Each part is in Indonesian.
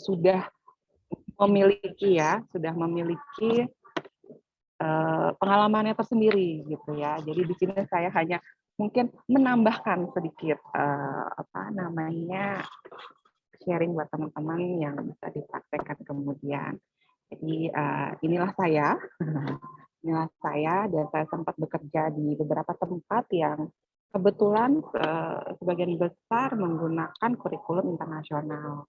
sudah memiliki pengalamannya tersendiri gitu ya. Jadi di sini saya hanya mungkin menambahkan sedikit sharing buat teman-teman yang bisa dipraktekkan kemudian. Jadi inilah saya, dan saya sempat bekerja di beberapa tempat yang kebetulan sebagian besar menggunakan kurikulum internasional,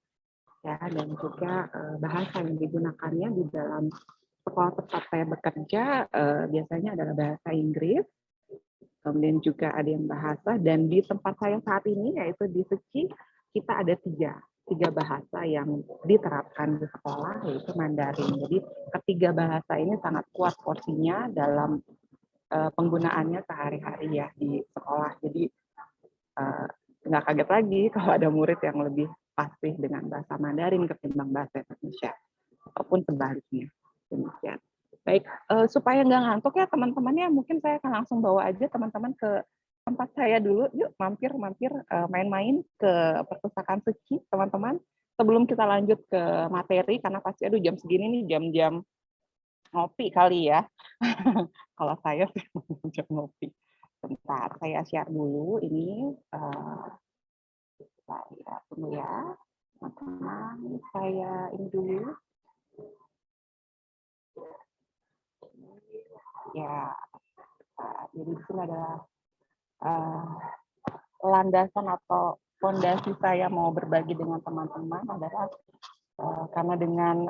ya, dan juga bahasa yang digunakannya di dalam sekolah tempat saya bekerja biasanya adalah bahasa Inggris, kemudian juga ada yang bahasa, dan di tempat saya saat ini yaitu di Seci kita ada tiga bahasa yang diterapkan di sekolah, yaitu Mandarin. Jadi ketiga bahasa ini sangat kuat porsinya dalam penggunaannya sehari-hari ya di sekolah. Jadi nggak kaget lagi kalau ada murid yang lebih fasih dengan bahasa Mandarin ketimbang bahasa Indonesia, ataupun sebaliknya. Demikian. Baik, supaya nggak ngantuk ya teman-temannya, mungkin saya akan langsung bawa aja teman-teman ke tempat saya dulu. Yuk, mampir main-main ke perpustakaan Seci, teman-teman. Sebelum kita lanjut ke materi, karena pasti aduh jam segini nih jam-jam ngopi kali ya. Kalau saya sih jam ngopi. Bentar, saya share dulu ini. Saya tunggu ya, teman-teman. Saya ini dulu. Ya, jadi di sini adalah landasan atau fondasi saya mau berbagi dengan teman-teman adalah karena dengan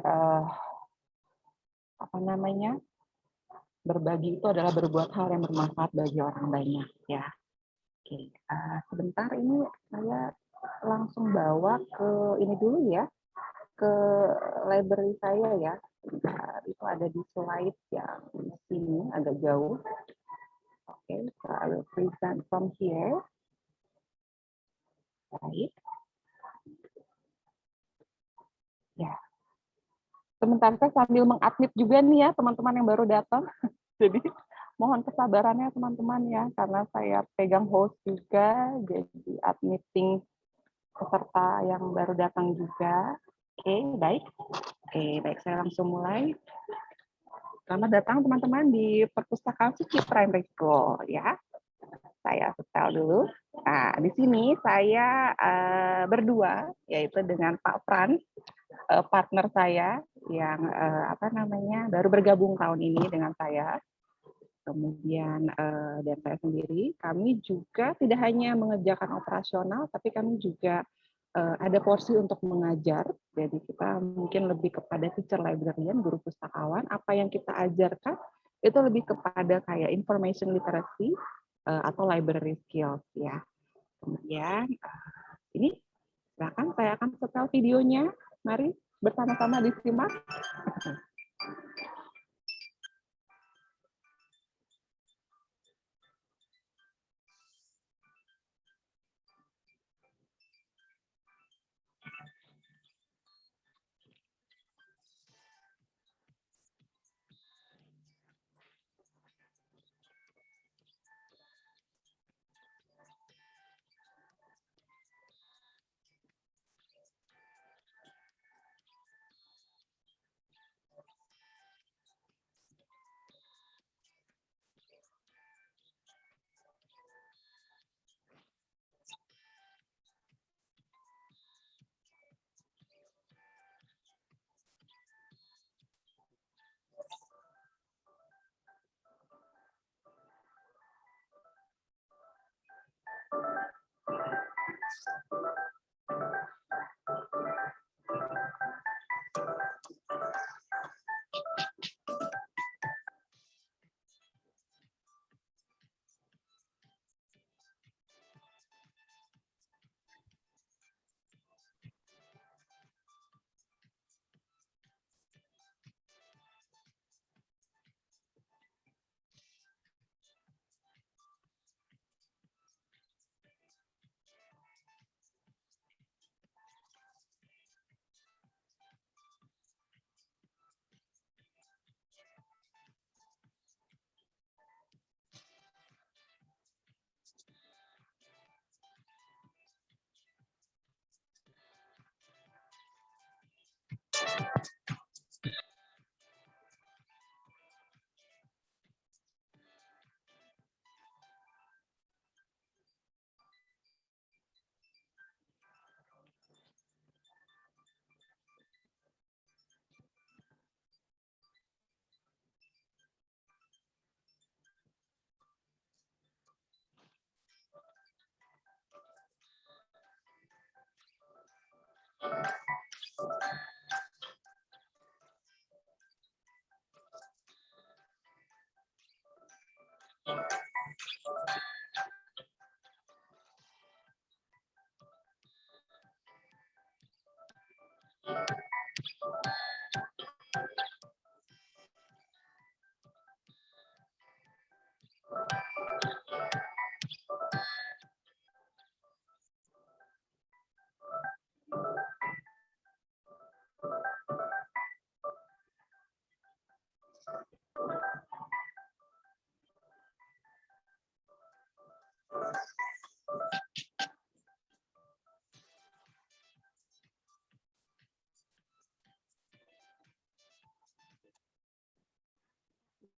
berbagi itu adalah berbuat hal yang bermanfaat bagi orang banyak, ya. Oke, sebentar ini saya langsung bawa ke ini dulu ya, ke library saya ya. Itu ada di slide yang di sini agak jauh. Oke, so I will present from here. Baik. Ya. Sebentar saya sambil mengadmit juga nih ya teman-teman yang baru datang. Jadi mohon kesabarannya teman-teman ya, karena saya pegang host juga, jadi admitting peserta yang baru datang juga. Oke, baik. Saya langsung mulai. Selamat datang teman-teman di Perpustakaan Seci Primary School ya. Saya setel dulu. Nah, di sini saya berdua, yaitu dengan Pak Frans, partner saya yang baru bergabung tahun ini dengan saya. Kemudian dan saya sendiri, kami juga tidak hanya mengerjakan operasional, tapi kami juga ada porsi untuk mengajar. Jadi kita mungkin lebih kepada teacher librarian, guru pustakawan. Apa yang kita ajarkan itu lebih kepada kayak information literacy atau library skills ya. Kemudian ini silakan saya akan setel videonya. Mari bersama-sama disimak.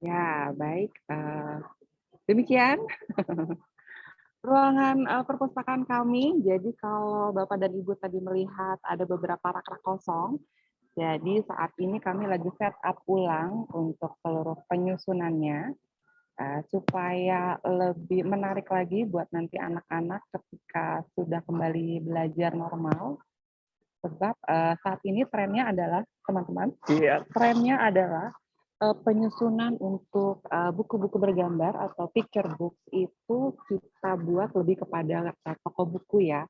Ya, baik. Demikian ruangan perpustakaan kami. Jadi kalau Bapak dan Ibu tadi melihat ada beberapa rak-rak kosong, jadi saat ini kami lagi set up ulang untuk seluruh penyusunannya supaya lebih menarik lagi buat nanti anak-anak ketika sudah kembali belajar normal. Sebab saat ini trennya adalah teman-teman, trennya adalah penyusunan untuk buku-buku bergambar atau picture books itu kita buat lebih kepada toko buku ya.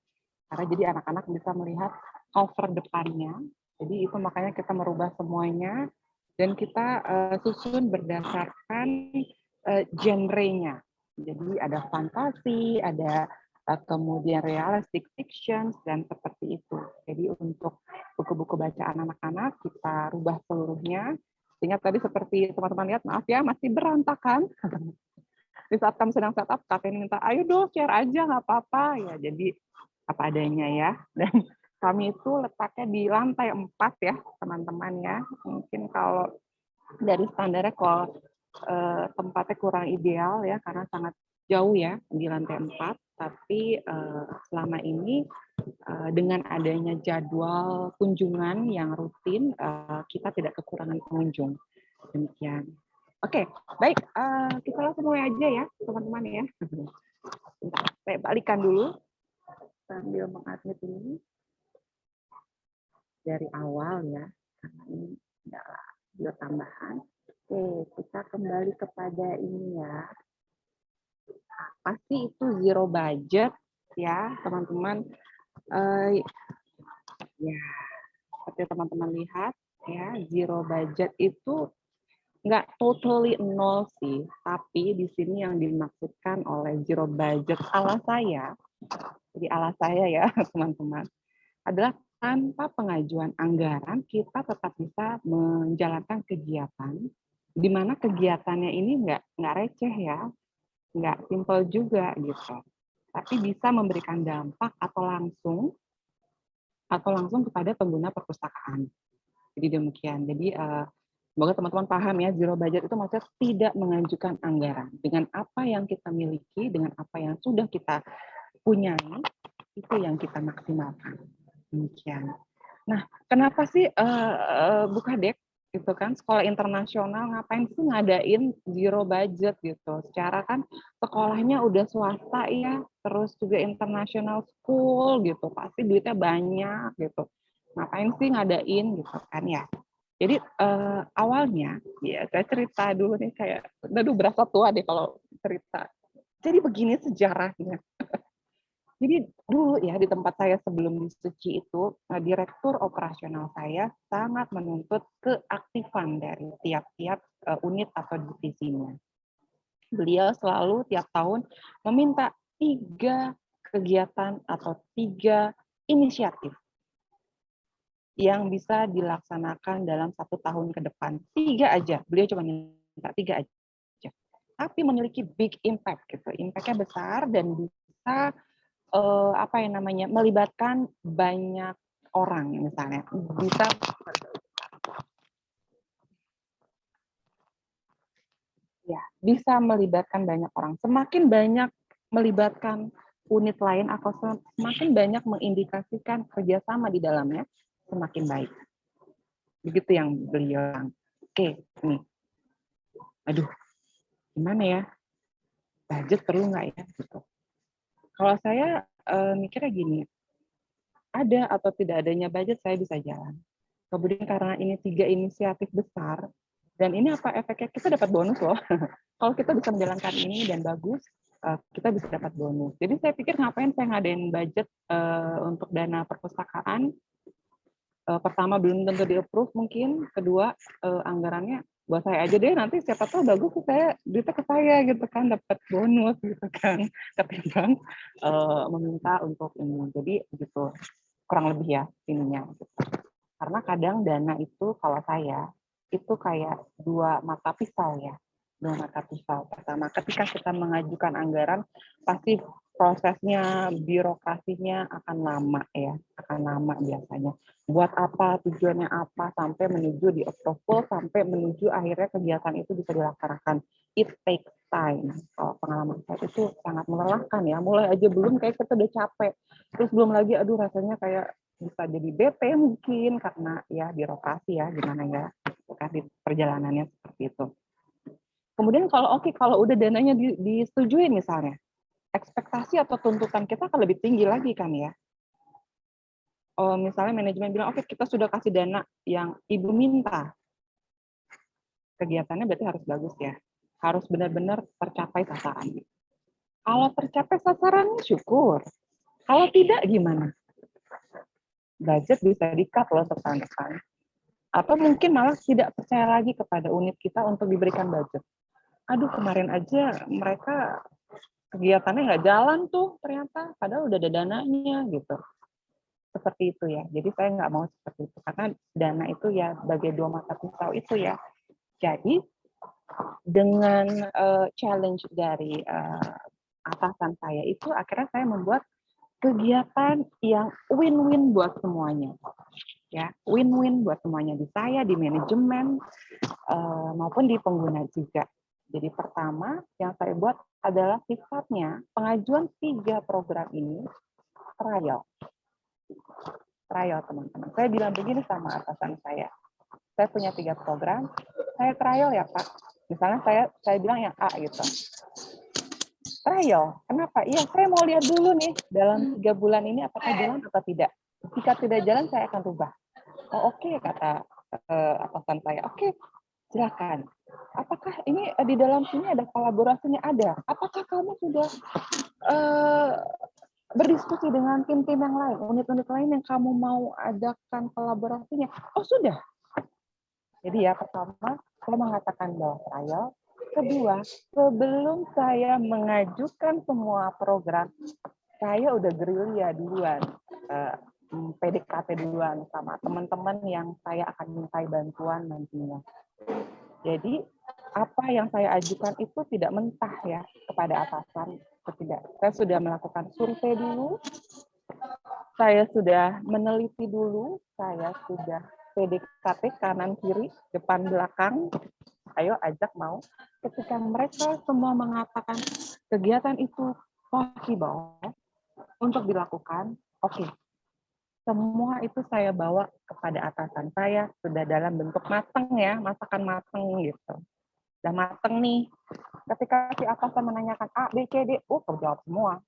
Karena jadi anak-anak bisa melihat cover depannya. Jadi itu makanya kita merubah semuanya dan kita susun berdasarkan genre-nya. Jadi ada fantasi, ada kemudian realistic fiction dan seperti itu. Jadi untuk buku-buku bacaan anak-anak kita rubah seluruhnya. Sehingga tadi seperti teman-teman lihat, maaf ya masih berantakan. Di saat kami sedang setup, kakek minta, ayo dong share aja nggak apa-apa ya. Jadi apa adanya ya. Dan kami itu letaknya di lantai 4 ya teman-teman ya. Mungkin kalau dari standarnya kalau tempatnya kurang ideal ya karena sangat jauh ya di lantai 4. Tapi selama ini dengan adanya jadwal kunjungan yang rutin, kita tidak kekurangan pengunjung. Demikian. Oke, baik. Kita langsung mulai aja ya, teman-teman ya. Bentar, saya balikan dulu sambil mengadmit ini dari awal ya, karena ini adalah video tambahan. Oke, kita kembali kepada ini ya. Pasti itu zero budget ya, teman-teman. Ya, seperti teman-teman lihat ya, zero budget itu nggak totally nol sih, tapi di sini yang dimaksudkan oleh zero budget ala saya, jadi ala saya ya teman-teman, adalah tanpa pengajuan anggaran kita tetap bisa menjalankan kegiatan, di mana kegiatannya ini nggak receh ya, nggak simpel juga gitu, tapi bisa memberikan dampak atau langsung kepada pengguna perpustakaan. Jadi demikian. Jadi semoga teman-teman paham ya, zero budget itu maksudnya tidak mengajukan anggaran. Dengan apa yang kita miliki, dengan apa yang sudah kita punyai, itu yang kita maksimalkan. Demikian. Nah, kenapa sih Bukadek gitu kan sekolah internasional ngapain sih ngadain zero budget gitu? Secara kan sekolahnya udah swasta ya, terus juga international school gitu, pasti duitnya banyak gitu. Ngapain sih ngadain gitu kan ya? Jadi awalnya ya saya cerita dulu nih kayak aduh berasa tua deh kalau cerita. Jadi begini sejarahnya. Jadi dulu ya di tempat saya sebelum di Suci itu, direktur operasional saya sangat menuntut keaktifan dari tiap-tiap unit atau divisinya. Beliau selalu tiap tahun meminta 3 kegiatan atau 3 inisiatif yang bisa dilaksanakan dalam 1 tahun ke depan. 3 aja, beliau cuma minta 3 aja. Tapi memiliki big impact gitu, impact-nya besar dan bisa apa yang namanya melibatkan banyak orang misalnya bisa bisa melibatkan banyak orang. Semakin banyak melibatkan unit lain atau semakin banyak mengindikasikan kerjasama di dalamnya, semakin baik. Begitu yang beliau bilang. Oke, nih. Aduh, gimana ya? Budget perlu nggak ya? Gitu. Kalau saya mikirnya gini, ada atau tidak adanya budget saya bisa jalan. Kemudian karena ini 3 inisiatif besar, dan ini apa efeknya? Kita dapat bonus loh. Kalau kita bisa menjalankan ini dan bagus, kita bisa dapat bonus. Jadi saya pikir ngapain saya ngadain budget untuk dana perpustakaan. Pertama belum tentu di-approve mungkin, kedua anggarannya buat saya aja deh, nanti siapa tahu bagus saya duitnya ke saya gitu kan, dapat bonus gitu kan, ketimbang meminta untuk ini. Jadi gitu, kurang lebih ya ininya. Gitu. Karena kadang dana itu kalau saya itu kayak dua mata pisau ya, dua mata pisau. Pertama, ketika kita mengajukan anggaran, pasti prosesnya, birokrasinya akan lama ya, akan lama biasanya. Buat apa, tujuannya apa, sampai menuju di approval, sampai menuju akhirnya kegiatan itu bisa dilaksanakan. It takes time. Kalau pengalaman saya itu sangat melelahkan ya, mulai aja belum kayak kita udah capek. Terus belum lagi, aduh rasanya kayak bisa jadi bete mungkin karena ya birokrasi ya, gimana ya, di perjalanannya seperti itu. Kemudian kalau udah dananya disetujui misalnya, ekspektasi atau tuntutan kita akan lebih tinggi lagi kan ya. Misalnya manajemen bilang, oke kita sudah kasih dana yang ibu minta. Kegiatannya berarti harus bagus ya. Harus benar-benar tercapai sasaran. Kalau tercapai sasarannya syukur. Kalau tidak gimana? Budget bisa di-cut loh tahun depan. Atau mungkin malah tidak percaya lagi kepada unit kita untuk diberikan budget. Aduh kemarin aja mereka kegiatannya nggak jalan tuh ternyata, padahal udah ada dananya gitu. Seperti itu ya. Jadi saya nggak mau seperti itu karena dana itu ya sebagai dua mata pisau itu ya. Jadi dengan challenge dari atasan saya itu akhirnya saya membuat kegiatan yang win-win buat semuanya. Ya, win-win buat semuanya, di saya, di manajemen maupun di pengguna juga. Jadi pertama yang saya buat adalah sifatnya pengajuan 3 program ini trial. Trial teman-teman. Saya bilang begini sama atasan saya punya 3 program, saya trial ya Pak. Misalnya saya bilang yang A gitu. Trial, kenapa? Iya, saya mau lihat dulu nih dalam 3 bulan ini apakah jalan atau tidak. Jika tidak jalan saya akan rubah. Oh oke, kata atasan saya. Oke, silakan. Apakah ini di dalam sini ada kolaborasinya? Ada. Apakah kamu sudah berdiskusi dengan tim-tim yang lain, unit-unit lain yang kamu mau adakan kolaborasinya? Oh sudah. Jadi ya pertama, saya mengatakan bahwa trial. Kedua, sebelum saya mengajukan semua program, saya udah gerilya duluan, PDKT duluan sama teman-teman yang saya akan mintai bantuan nantinya. Jadi apa yang saya ajukan itu tidak mentah ya kepada atasan, tidak. Saya sudah melakukan survei dulu, saya sudah meneliti dulu, saya sudah PDKT kanan kiri, depan belakang. Ayo ajak mau. Ketika mereka semua mengatakan kegiatan itu possible untuk dilakukan, oke. Semua itu saya bawa kepada atasan saya, sudah dalam bentuk mateng ya, masakan mateng gitu. Udah mateng nih. Ketika si atasan menanyakan A, B, C, D, terjawab semua.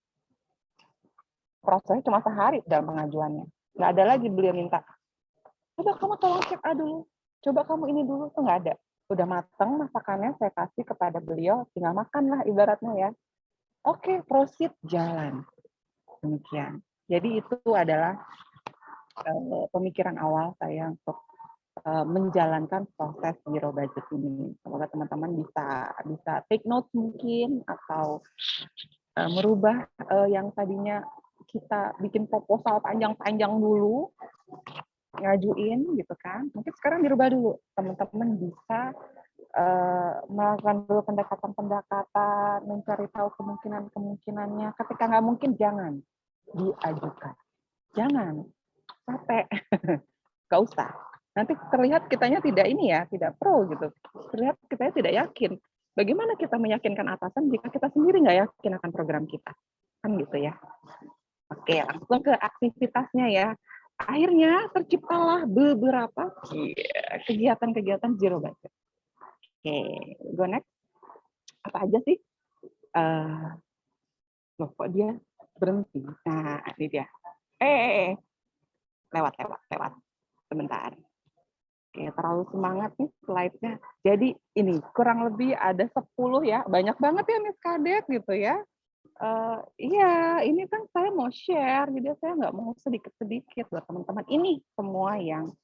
Prosesnya cuma sehari dalam pengajuannya. Nggak ada lagi beliau minta, coba kamu tolong cek A dulu, coba kamu ini dulu, tuh nggak ada. Udah mateng masakannya, saya kasih kepada beliau, tinggal makan lah ibaratnya ya. Oke, proceed, jalan. Demikian. Jadi itu adalah pemikiran awal saya untuk menjalankan proses zero budget ini. Semoga teman-teman bisa take note mungkin, atau merubah yang tadinya kita bikin proposal panjang-panjang dulu, ngajuin gitu kan, mungkin sekarang dirubah dulu. Teman-teman bisa melakukan dulu pendekatan-pendekatan, mencari tahu kemungkinan-kemungkinannya. Ketika nggak mungkin, jangan diajukan. Jangan. Capek. Nggak usah. Nanti terlihat kitanya tidak ini ya, tidak pro gitu. Terlihat kitanya tidak yakin. Bagaimana kita meyakinkan atasan jika kita sendiri nggak yakin akan program kita? Kan gitu ya. Oke, langsung ke aktivitasnya ya. Akhirnya terciptalah beberapa kegiatan-kegiatan zero budget. Oke, go next. Apa aja sih? Loh, kok dia berhenti? Nah, ini dia. Lewat. Sebentar. Oke, terlalu semangat nih slide-nya. Jadi ini kurang lebih ada 10 ya. Banyak banget ya Miss Kadet gitu ya. Iya, ini kan saya mau share, jadi saya nggak mau sedikit-sedikit buat teman-teman. Ini semua yang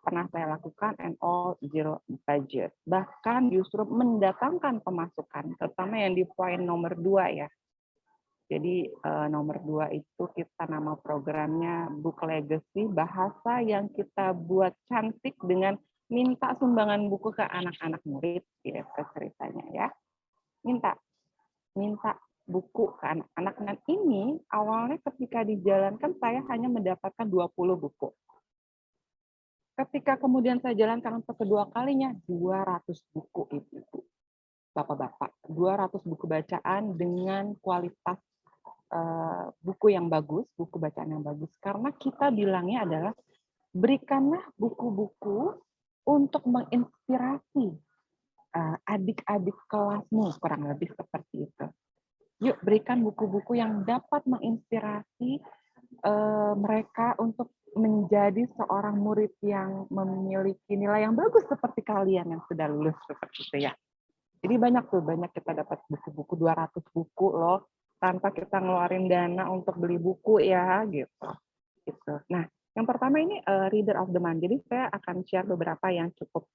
pernah saya lakukan and all zero budget. Bahkan justru mendatangkan pemasukan, terutama yang di poin nomor 2 ya. Jadi nomor 2 itu kita nama programnya Book Legacy, bahasa yang kita buat cantik dengan minta sumbangan buku ke anak-anak murid, gitu ceritanya ya. Minta buku ke anak-anak. Dan ini awalnya ketika dijalankan saya hanya mendapatkan 20 buku. Ketika kemudian saya jalankan untuk kedua kalinya, 200 buku ibu-ibu, bapak-bapak. 200 buku bacaan dengan kualitas buku yang bagus, buku bacaan yang bagus. Karena kita bilangnya adalah berikanlah buku-buku untuk menginspirasi adik-adik kelasmu, kurang lebih seperti itu. Yuk berikan buku-buku yang dapat menginspirasi mereka untuk menjadi seorang murid yang memiliki nilai yang bagus seperti kalian yang sudah lulus seperti itu ya. Jadi banyak kita dapat buku-buku 200 buku loh tanpa kita ngeluarin dana untuk beli buku ya gitu. Nah, yang pertama ini reader of the month. Jadi saya akan share beberapa yang cukup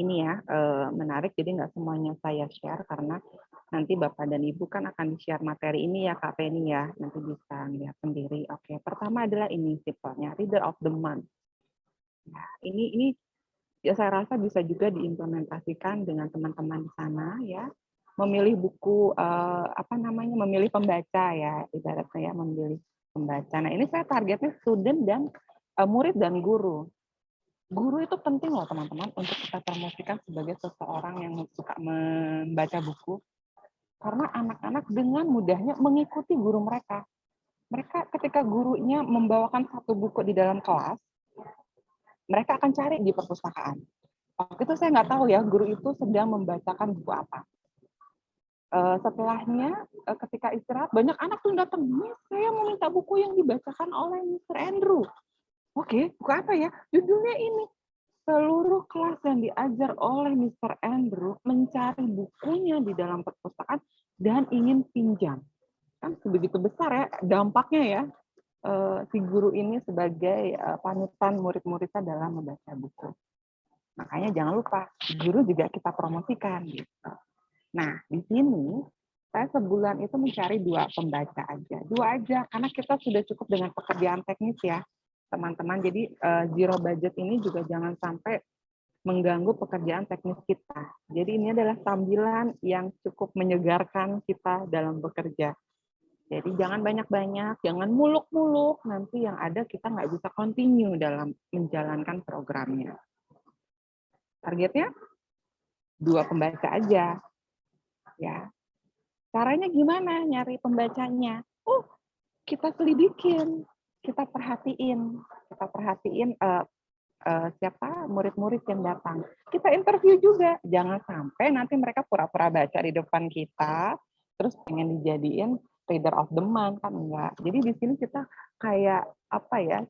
ini ya menarik. Jadi nggak semuanya saya share karena nanti Bapak dan Ibu kan akan di-share materi ini ya Kak Penny ya. Nanti bisa lihat sendiri. Oke, pertama adalah ini simpelnya reader of the month. Nah, ini ya saya rasa bisa juga diimplementasikan dengan teman-teman di sana ya. Memilih buku memilih pembaca ya, ibaratnya ya memilih pembaca. Nah, ini saya targetnya student dan murid dan guru. Guru itu penting loh teman-teman untuk kita promosikan sebagai seseorang yang suka membaca buku. Karena anak-anak dengan mudahnya mengikuti guru mereka. Mereka ketika gurunya membawakan satu buku di dalam kelas, mereka akan cari di perpustakaan. Waktu itu saya nggak tahu ya, guru itu sedang membacakan buku apa. Setelahnya, ketika istirahat, banyak anak tuh datang, Miss, saya mau minta buku yang dibacakan oleh Mr. Andrew. Oke, buku apa ya? Judulnya ini. Seluruh kelas yang diajar oleh Mr. Andrew mencari bukunya di dalam perpustakaan dan ingin pinjam. Kan sebegitu besar ya dampaknya ya si guru ini sebagai panutan murid-muridnya dalam membaca buku. Makanya jangan lupa, guru juga kita promosikan. Gitu. Nah, di sini saya sebulan itu mencari 2 pembaca aja. 2 aja, karena kita sudah cukup dengan pekerjaan teknis ya, teman-teman. Jadi zero budget ini juga jangan sampai mengganggu pekerjaan teknis kita. Jadi ini adalah sambilan yang cukup menyegarkan kita dalam bekerja. Jadi jangan banyak-banyak, jangan muluk-muluk, nanti yang ada kita nggak bisa continue dalam menjalankan programnya. Targetnya 2 pembaca aja. Ya. Caranya gimana nyari pembacanya? Kita selidikin, kita perhatiin siapa murid-murid yang datang. Kita interview juga, jangan sampai nanti mereka pura-pura baca di depan kita, terus pengen dijadiin reader of the month kan enggak. Jadi di sini kita kayak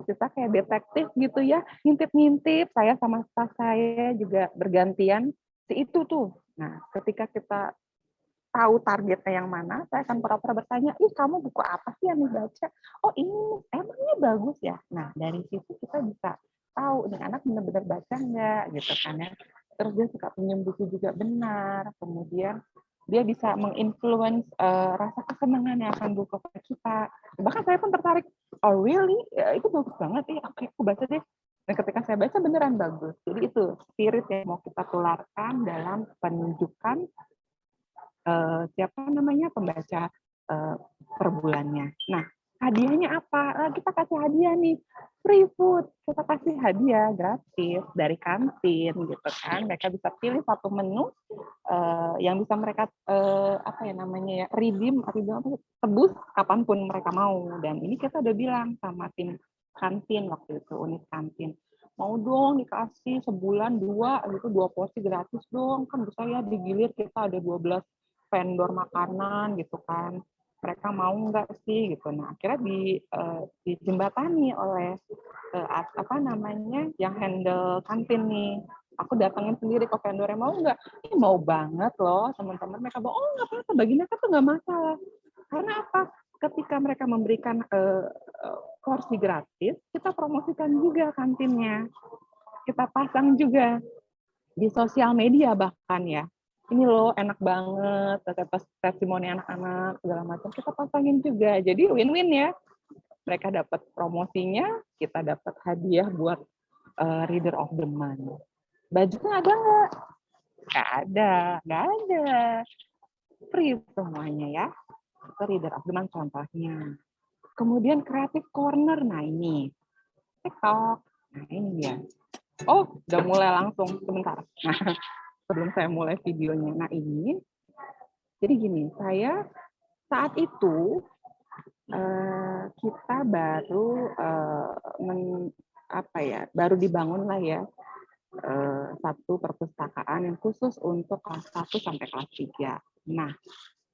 kita kayak detektif gitu ya, ngintip-ngintip. Saya sama staff saya juga bergantian si itu tuh. Nah, ketika kita tahu targetnya yang mana, saya akan pura-pura bertanya, kamu buku apa sih yang dibaca? Oh ini, emangnya bagus ya? Nah, dari situ kita bisa tahu, nih anak benar-benar baca nggak, gitu kan ya. Terus dia suka pinjam buku juga benar, kemudian dia bisa menginfluence rasa kesenangan yang akan buku ke kita. Bahkan saya pun tertarik, oh really? Ya, itu bagus banget, oke, aku baca deh. Dan ketika saya baca beneran bagus. Jadi itu spirit yang mau kita tularkan dalam penunjukan pembaca per bulannya. Nah, hadiahnya apa? Kita kasih hadiah nih, free food. Kita kasih hadiah gratis dari kantin gitu kan. Mereka bisa pilih satu menu yang bisa mereka apa ya namanya ya, redeem atau tebus kapanpun mereka mau. Dan ini kita udah bilang sama tim kantin waktu itu, unit kantin. Mau dong dikasih sebulan 2 gitu, 2 porsi gratis dong. Kan bisa ya digilir kita ada 12 vendor makanan gitu kan. Mereka mau nggak sih gitu. Nah, akhirnya dijembatani oleh apa namanya yang handle kantin nih. Aku datangin sendiri ke vendornya, mau nggak? Mau banget loh teman-teman. Mereka bilang, oh nggak apa-apa, bagi mereka tuh nggak masalah. Karena apa? Ketika mereka memberikan porsi gratis, kita promosikan juga kantinnya. Kita pasang juga di sosial media bahkan ya. Ini loh enak banget, testimoni anak-anak segala macam kita pasangin juga. Jadi win-win ya. Mereka dapat promosinya, kita dapat hadiah buat Reader of the Month. Bajunya ada nggak? Nggak ada, nggak ada. Free semuanya ya. Itu Reader of the Month contohnya. Kemudian Creative Corner, nah ini. TikTok, nah ini dia. Oh, udah mulai langsung, sebentar. Nah, sebelum saya mulai videonya. Nah ini, jadi gini, saya saat itu kita baru baru dibangun lah ya satu perpustakaan yang khusus untuk kelas 1 sampai kelas 3. Nah,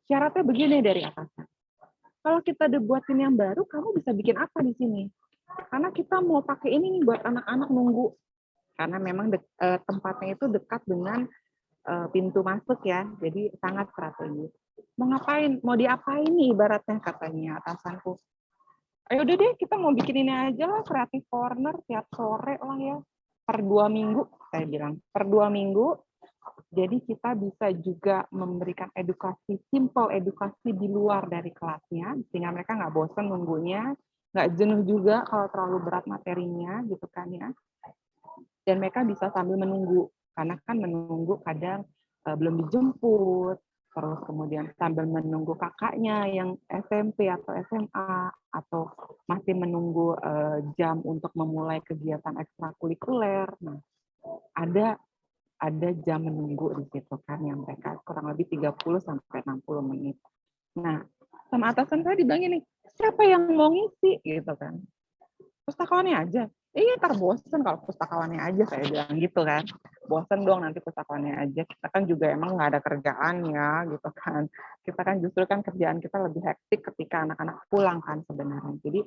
syaratnya begini dari atasan. Kalau kita udah buatin yang baru, kamu bisa bikin apa di sini? Karena kita mau pakai ini nih buat anak-anak nunggu. Karena memang tempatnya itu dekat dengan pintu masuk ya, jadi sangat strategis. Mau ngapain? Mau diapain nih ibaratnya katanya atasanku. Ayo udah deh kita mau bikin ini aja lah, Creative Corner tiap sore lah ya. Per 2 minggu, saya bilang. Per 2 minggu, jadi kita bisa juga memberikan edukasi, simple edukasi di luar dari kelasnya, sehingga mereka nggak bosan nunggunya, nggak jenuh juga kalau terlalu berat materinya, gitu kan ya. Dan mereka bisa sambil menunggu, karena kan menunggu kadang belum dijemput, terus kemudian sambil menunggu kakaknya yang SMP atau SMA, atau masih menunggu jam untuk memulai kegiatan ekstrakurikuler. Nah, ada jam menunggu di situ kan yang mereka kurang lebih 30 sampai 60 menit. Nah, sama atasan saya dibilang gini, siapa yang mau ngisi gitu kan? Pustakawannya aja. Iya, ntar bosen kalau pustakawannya aja, saya bilang gitu kan. Bosen dong nanti pustakawannya aja. Kita kan juga emang nggak ada kerjaan ya, gitu kan. Kita kan justru kan kerjaan kita lebih hektik ketika anak-anak pulang kan sebenarnya. Jadi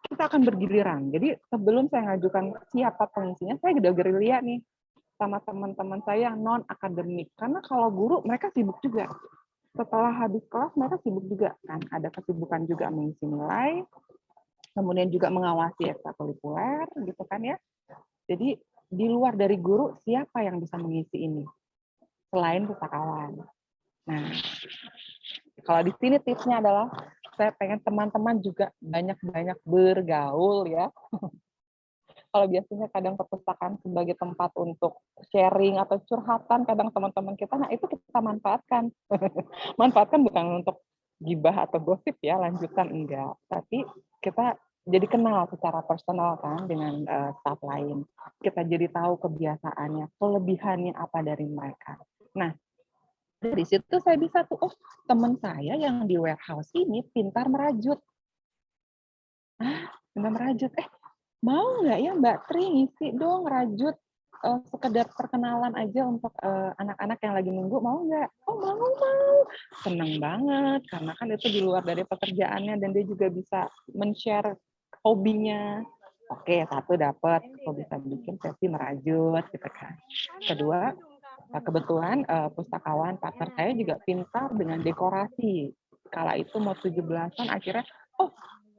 kita akan bergiliran. Jadi sebelum saya ngajukan siapa pengisinya, saya udah gerilya nih sama teman-teman saya yang non-akademik. Karena kalau guru, mereka sibuk juga. Setelah habis kelas, mereka sibuk juga kan. Ada kesibukan juga mengisi nilai, kemudian juga mengawasi ekstrakurikuler gitu kan ya. Jadi di luar dari guru siapa yang bisa mengisi ini selain pustakawan. Nah, kalau di sini tipsnya adalah saya pengen teman-teman juga banyak-banyak bergaul ya. Kalau biasanya kadang perpustakaan sebagai tempat untuk sharing atau curhatan kadang teman-teman kita, nah itu kita manfaatkan. Manfaatkan bukan untuk gibah atau gosip ya, lanjutan enggak. Tapi kita jadi kenal secara personal kan dengan staff lain. Kita jadi tahu kebiasaannya, kelebihannya apa dari mereka. Nah, dari situ saya bisa tuh, oh teman saya yang di warehouse ini pintar merajut. Pintar merajut. Mau nggak ya Mbak Tri ngisi dong rajut sekedar perkenalan aja untuk anak-anak yang lagi nunggu, mau nggak? Oh mau. Seneng banget, karena kan itu di luar dari pekerjaannya dan dia juga bisa men-share hobinya. Oke, satu dapat, aku bisa bikin sesi merajut gitu kan. Kedua, kebetulan pustakawan partner saya juga pintar dengan dekorasi. Kala itu mau 17-an akhirnya,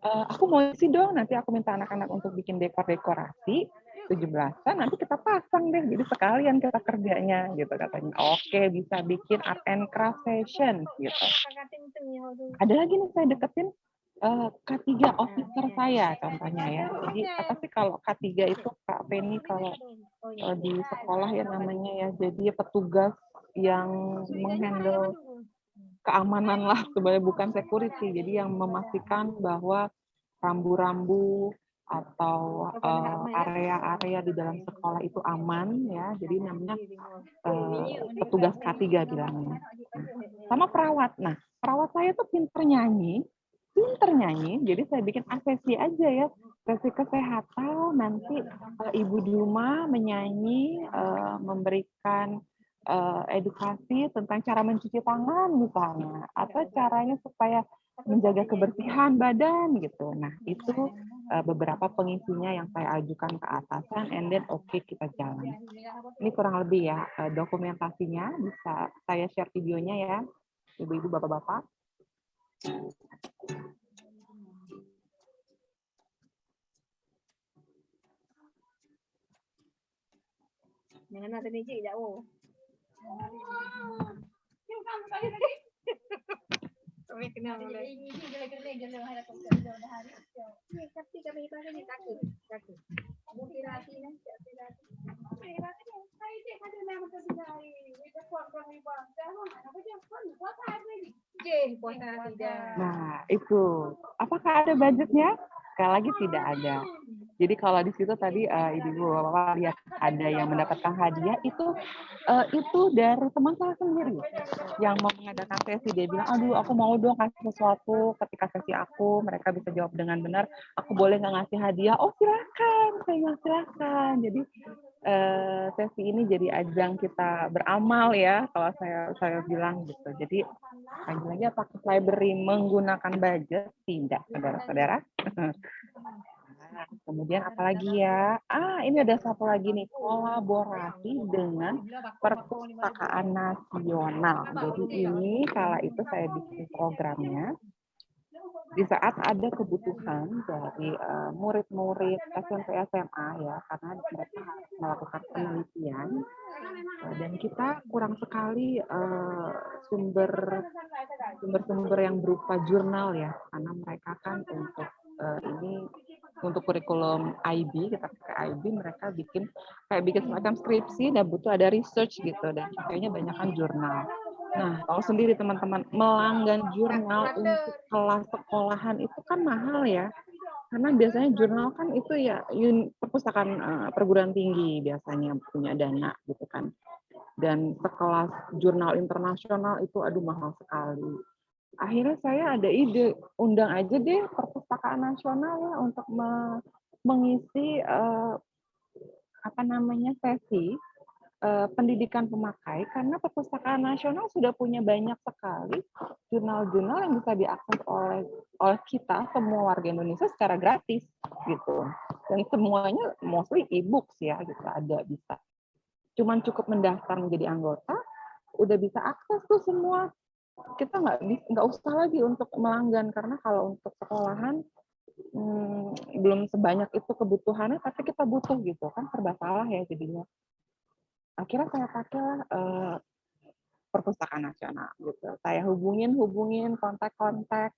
aku mau isi dong, nanti aku minta anak-anak untuk bikin dekorasi 17-an, nanti kita pasang deh, jadi sekalian kita kerjanya, gitu katanya. Oke, bisa bikin art and craft session, gitu. Ada lagi nih saya deketin K3 officer saya, contohnya ya. Jadi apa sih kalau K3 itu, Kak Penny, kalau di sekolah ya namanya ya, jadi petugas yang menghandle keamanan lah sebenarnya, bukan security. Jadi yang memastikan bahwa rambu-rambu atau area-area di dalam sekolah itu aman ya. Jadi namanya petugas K3 bilangnya. Sama perawat. Nah, perawat saya tuh pinter nyanyi. Jadi saya bikin sesi aja ya, sesi kesehatan. Nanti Ibu Duma menyanyi, memberikan edukasi tentang cara mencuci tangan misalnya, atau caranya supaya menjaga kebersihan badan gitu. Nah, itu beberapa pengisinya yang saya ajukan ke atasan, and then kita jalan. Ini kurang lebih ya dokumentasinya, bisa saya share videonya ya, ibu-ibu, bapak-bapak. Jangan ada nih jauh. Kami kenal ini gele-gele hari hari. Tapi kami itu kan takut. Mutilasi nih, mutilasi. Nah, itu. Apakah ada budgetnya? Sekali lagi tidak ada. Jadi kalau di situ tadi ibu bapak lihat ada yang mendapatkan hadiah, itu dari teman saya sendiri yang mau mengadakan sesi. Dia bilang, aduh aku mau dong kasih sesuatu ketika sesi aku, mereka bisa jawab dengan benar, aku boleh nggak ngasih hadiah? Oh silakan, saya bilang silakan. Jadi sesi ini jadi ajang kita beramal ya, kalau saya bilang gitu. Jadi lagi-lagi apakah library menggunakan budget? Tidak, saudara-saudara. Nah, kemudian apalagi ya? Ini ada satu lagi nih, kolaborasi dengan Perpustakaan Nasional. Jadi ini kala itu saya bikin programnya di saat ada kebutuhan dari murid-murid SMP SMA ya, karena mereka harus melakukan penelitian dan kita kurang sekali sumber-sumber yang berupa jurnal ya, karena mereka kan untuk kurikulum IB, kita pakai IB, mereka bikin semacam skripsi dan butuh ada research gitu, dan kayaknya banyak kan jurnal. Nah, tahu sendiri teman-teman, melanggan jurnal untuk kelas sekolahan itu kan mahal ya, karena biasanya jurnal kan itu ya perpustakaan perguruan tinggi biasanya punya dana gitu kan, dan sekelas jurnal internasional itu aduh mahal sekali. Akhirnya saya ada ide, undang aja deh Perpustakaan Nasional ya untuk mengisi sesi pendidikan pemakai, karena Perpustakaan Nasional sudah punya banyak sekali jurnal-jurnal yang bisa diakses oleh kita semua warga Indonesia secara gratis gitu, dan semuanya mostly e-books ya gitu, ada bisa. Cuman cukup mendaftar menjadi anggota, udah bisa akses tuh semua. Kita nggak usah lagi untuk melanggan, karena kalau untuk sekolahan belum sebanyak itu kebutuhannya, tapi kita butuh gitu kan, serba salah ya jadinya. Akhirnya saya pakai Perpustakaan Nasional gitu. Saya hubungin kontak-kontak,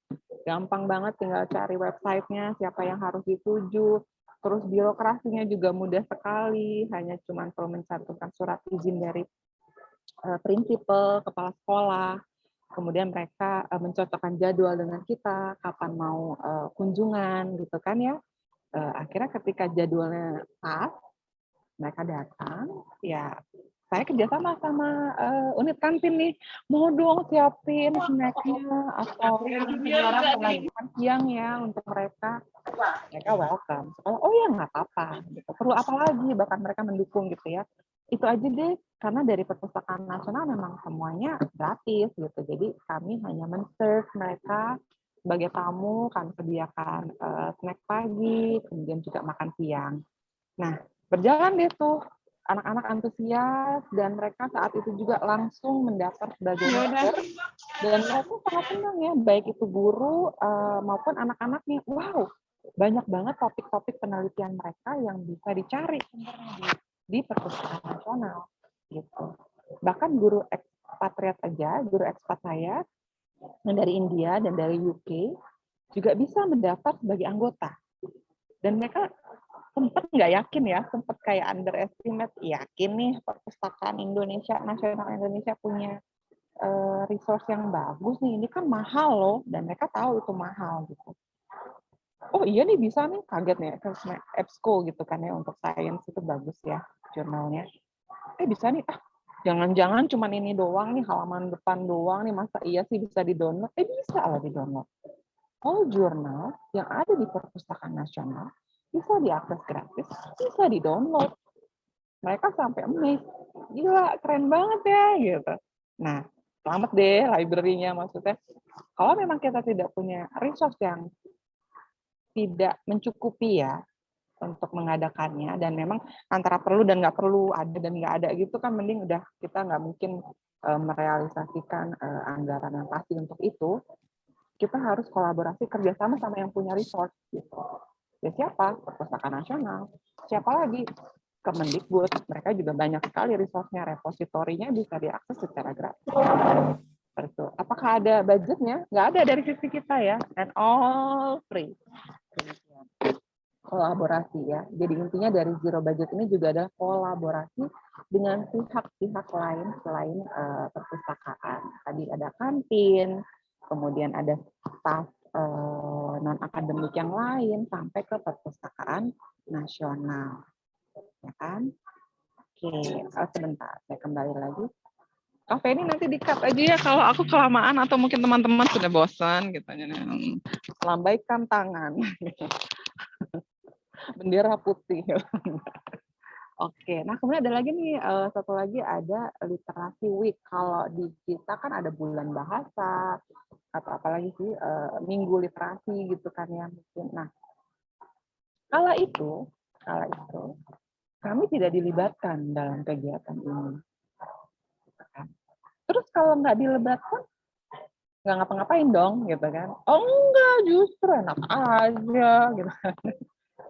gampang banget, tinggal cari websitenya, siapa yang harus dituju. Terus birokrasinya juga mudah sekali, hanya cuma perlu mencantumkan surat izin dari prinsipal, kepala sekolah. Kemudian mereka mencocokkan jadwal dengan kita, kapan mau kunjungan gitu kan ya. Akhirnya ketika jadwalnya pas, mereka datang, ya saya kerjasama sama unit kantin nih, mau dong siapin snacknya atau makan siang ya untuk mereka welcome. Oh ya nggak apa-apa, gitu. Perlu apa lagi, bahkan mereka mendukung gitu ya. Itu aja deh, karena dari Perpustakaan Nasional memang semuanya gratis gitu, jadi kami hanya men-serve mereka sebagai tamu, kami sediakan snack pagi, kemudian juga makan siang. Nah, berjalan deh tuh, anak-anak antusias, dan mereka saat itu juga langsung mendaftar sebagai member, dan mereka sangat senang ya, baik itu guru maupun anak-anaknya. Wow, banyak banget topik-topik penelitian mereka yang bisa dicari di Perpustakaan Nasional gitu. Bahkan guru ekspatriat aja, guru ekspat saya yang dari India dan dari UK juga bisa mendaftar sebagai anggota. Dan mereka sempat nggak yakin ya, sempat kayak underestimate, yakin nih Perpustakaan Indonesia, Nasional Indonesia punya resource yang bagus nih, ini kan mahal loh, dan mereka tahu itu mahal gitu. Oh iya nih bisa nih, kaget nih, EBSCO gitu kan ya, untuk science itu bagus ya jurnalnya. Bisa nih, jangan-jangan cuman ini doang nih, halaman depan doang nih, masa iya sih bisa di-download? Bisa lah di-download. All jurnal yang ada di Perpustakaan Nasional bisa diakses gratis, bisa di-download. Mereka sampai amazed, gila keren banget ya gitu. Nah, selamat deh library-nya, maksudnya kalau memang kita tidak punya resource yang tidak mencukupi ya untuk mengadakannya, dan memang antara perlu dan nggak perlu, ada dan nggak ada gitu kan, mending udah kita nggak mungkin merealisasikan anggaran yang pasti untuk itu, kita harus kolaborasi kerjasama sama yang punya resource gitu. Ya siapa? Perpustakaan Nasional. Siapa lagi? Kemendikbud. Mereka juga banyak sekali resource-nya, repositorinya bisa diakses secara gratis. Seperti apakah ada budgetnya? Nggak ada dari sisi kita ya, and all free. Kolaborasi ya. Jadi intinya dari zero budget ini juga adalah kolaborasi dengan pihak-pihak lain selain perpustakaan. Tadi ada kantin, kemudian ada staf non akademik yang lain sampai ke perpustakaan nasional, ya kan? Oke, sebentar, saya kembali lagi. Kafe ini nanti di-cut aja ya kalau aku kelamaan atau mungkin teman-teman sudah bosan gitu. Lambaikan tangan. Bendera putih. Oke, nah kemudian ada lagi nih, satu lagi ada literasi week. Kalau di kita kan ada bulan bahasa, atau apalagi sih, minggu literasi gitu kan ya mungkin. Nah, kala itu kami tidak dilibatkan dalam kegiatan ini. Terus kalau nggak dilibatkan, nggak ngapa-ngapain dong, gitu kan? Oh enggak, justru enak aja, gitu.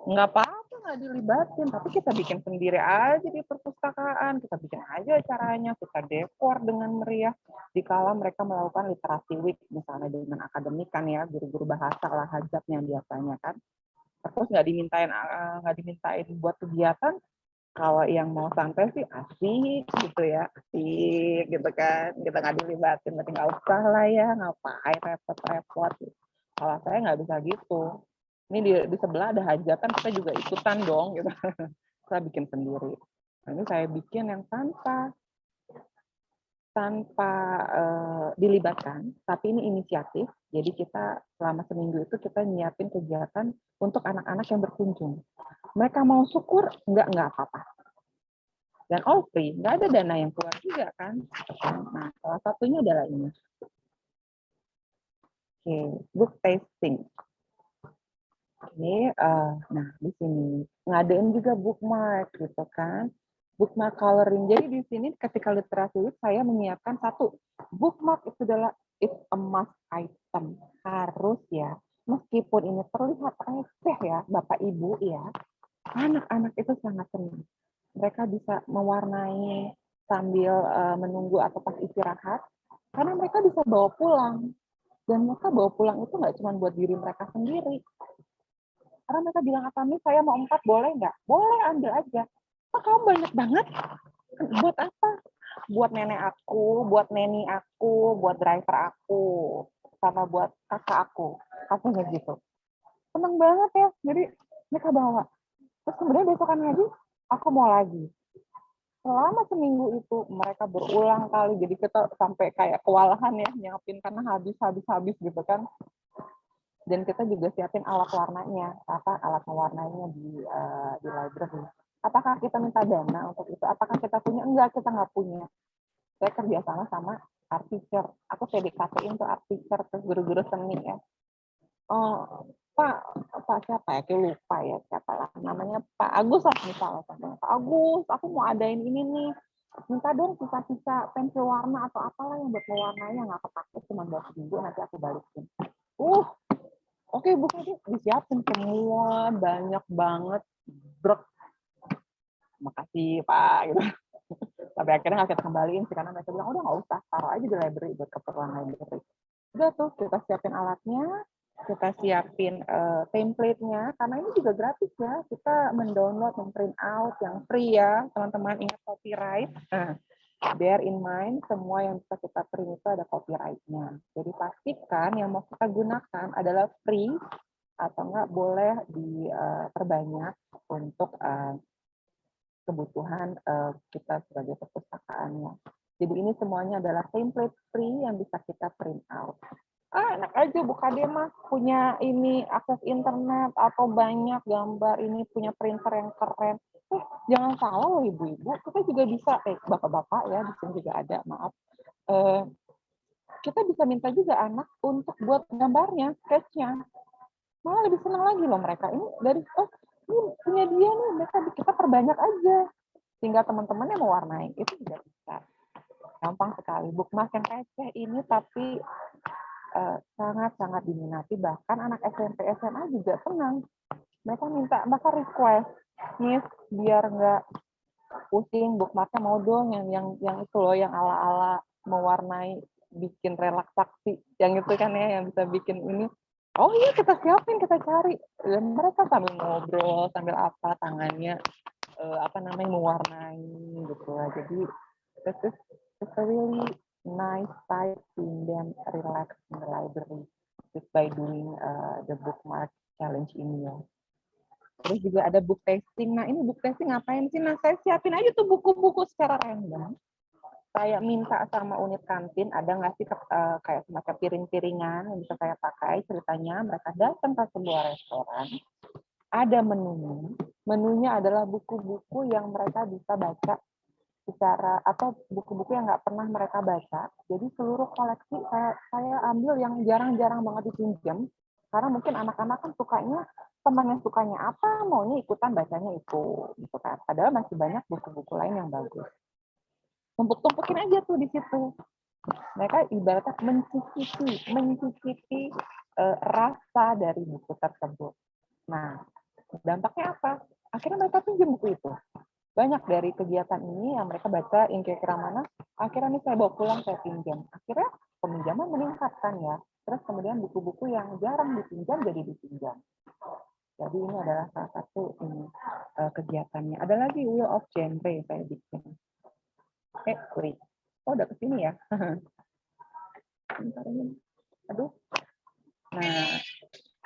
Nggak apa-apa nggak dilibatin, tapi kita bikin sendiri aja di perpustakaan, kita bikin aja acaranya, kita dekor dengan meriah. Dikala mereka melakukan literasi week, misalnya dengan akademik kan ya, guru-guru bahasa lah hajatnya biasanya kan. Terus nggak dimintain buat kegiatan. Kalau yang mau santai sih asik gitu ya, asik gitu kan, kita nggak dilibatin, berarti nggak usah lah ya, ngapain repot-repot. Kalau saya nggak bisa gitu. Ini di sebelah ada hajatan, kita juga ikutan dong gitu. Saya bikin sendiri. Nah, ini saya bikin yang tanpa dilibatkan, tapi ini inisiatif. Jadi kita selama seminggu itu kita nyiapin kegiatan untuk anak-anak yang berkunjung. Mereka mau syukur, enggak apa-apa. Dan all free, nggak ada dana yang keluar juga kan. Nah, salah satunya adalah ini. Oke, book tasting. Oke, nah di sini ngadain juga bookmark gitu kan. Bookmark coloring. Jadi di sini ketika literasi week saya menyiapkan satu, bookmark itu adalah it's a must item. Harus ya. Meskipun ini terlihat receh ya, Bapak Ibu ya, anak-anak itu sangat senang. Mereka bisa mewarnai sambil menunggu atau pas istirahat, karena mereka bisa bawa pulang. Dan mereka bawa pulang itu nggak cuma buat diri mereka sendiri. Karena mereka bilang, apa nih, saya mau 4, boleh nggak? Boleh, ambil aja. Oh, kamu banyak banget. Buat apa? Buat nenek aku, buat neni aku, buat driver aku, sama buat kakak aku. Katanya gitu. Seneng banget ya. Jadi mereka bawa. Terus kemudian besokan lagi, aku mau lagi. Selama seminggu itu mereka berulang kali, jadi kita sampai kayak kewalahan ya nyiapin karena habis gitu kan. Dan kita juga siapin alat warnanya, alat mewarnainya di library. Apakah kita minta dana untuk itu? Apakah kita punya? Enggak, kita nggak punya. Saya kerjasama sama art teacher. Aku PDKT-in tuh art teacher, terus guru-guru seni ya. Oh, Pak siapa ya? Aku lupa ya siapa lah. Namanya Pak Agus lah misalnya. Pak Agus, aku mau adain ini nih. Minta dong sisa-sisa pensil warna atau apalah yang buat mewarnanya, nggak kepake, cuma buat seminggu, nanti aku balikin. Oke, buku disiapin semua, banyak banget. Brok. Makasih Pak. Gitu. Tapi akhirnya nggak kita kembaliin sih, karena mereka bilang, udah nggak usah, taruh aja di library buat keperluan library. Udah tuh, kita siapin alatnya, kita siapin template-nya, karena ini juga gratis ya. Kita mendownload, memprint out yang free ya, teman-teman, ingat copyright. bear in mind semua yang bisa kita print itu ada copyright-nya. Jadi pastikan yang mau kita gunakan adalah free atau enggak boleh diperbanyak untuk kebutuhan kita sebagai perpustakaannya. Jadi ini semuanya adalah template free yang bisa kita print out. Enak aja Bu Kade mah punya ini akses internet atau banyak gambar ini punya printer yang keren. Jangan salah loh ibu-ibu, kita juga bisa, bapak-bapak ya di sini juga ada, maaf. Kita bisa minta juga anak untuk buat gambarnya, sketch-nya. Malah lebih senang lagi loh mereka. Ini dari ini punya dia nih, kita perbanyak aja. Sehingga teman-temannya mau warnai, itu juga bisa. Gampang sekali. Bookmark yang receh ini tapi sangat-sangat diminati. Bahkan anak SMP SMA juga senang. Mereka request, Miss, biar nggak pusing bookmarknya mau dong yang itu loh, yang ala-ala mewarnai, bikin relaksasi, yang itu kan ya, yang bisa bikin ini. Oh iya, kita siapin, kita cari. Dan mereka sambil ngobrol, sambil apa tangannya mewarnai gitu lah. Jadi it's a really nice time seeing them relax in the library just by doing the bookmark challenge ini ya. Terus juga ada book tasting. Nah, ini book tasting ngapain sih? Nah, saya siapin aja tuh buku-buku secara random. Saya minta sama unit kantin, ada nggak sih kayak semacam piring-piringan yang bisa saya pakai. Ceritanya mereka datang ke sebuah restoran, ada menunya. Menunya adalah buku-buku yang mereka bisa baca atau buku-buku yang nggak pernah mereka baca. Jadi seluruh koleksi saya ambil yang jarang-jarang banget dipinjam, karena mungkin anak-anak kan sukanya, temannya sukanya apa, maunya ikutan bacanya itu, gitu kan. Padahal masih banyak buku-buku lain yang bagus. Tumpuk-tumpukin aja tuh di situ. Mereka ibaratnya mencicipi rasa dari buku tersebut. Nah, dampaknya apa? Akhirnya mereka pinjam buku itu. Banyak dari kegiatan ini yang mereka baca yang kira-kira mana, akhirnya nih saya bawa pulang, saya pinjam. Akhirnya peminjaman meningkatkan ya. Terus kemudian buku-buku yang jarang dipinjam jadi dipinjam. Jadi ini adalah salah satu kegiatannya. Ada lagi Wheel of Genre saya bikin. Wait. Oh, udah kesini ya. Bentar ini. Aduh. Nah,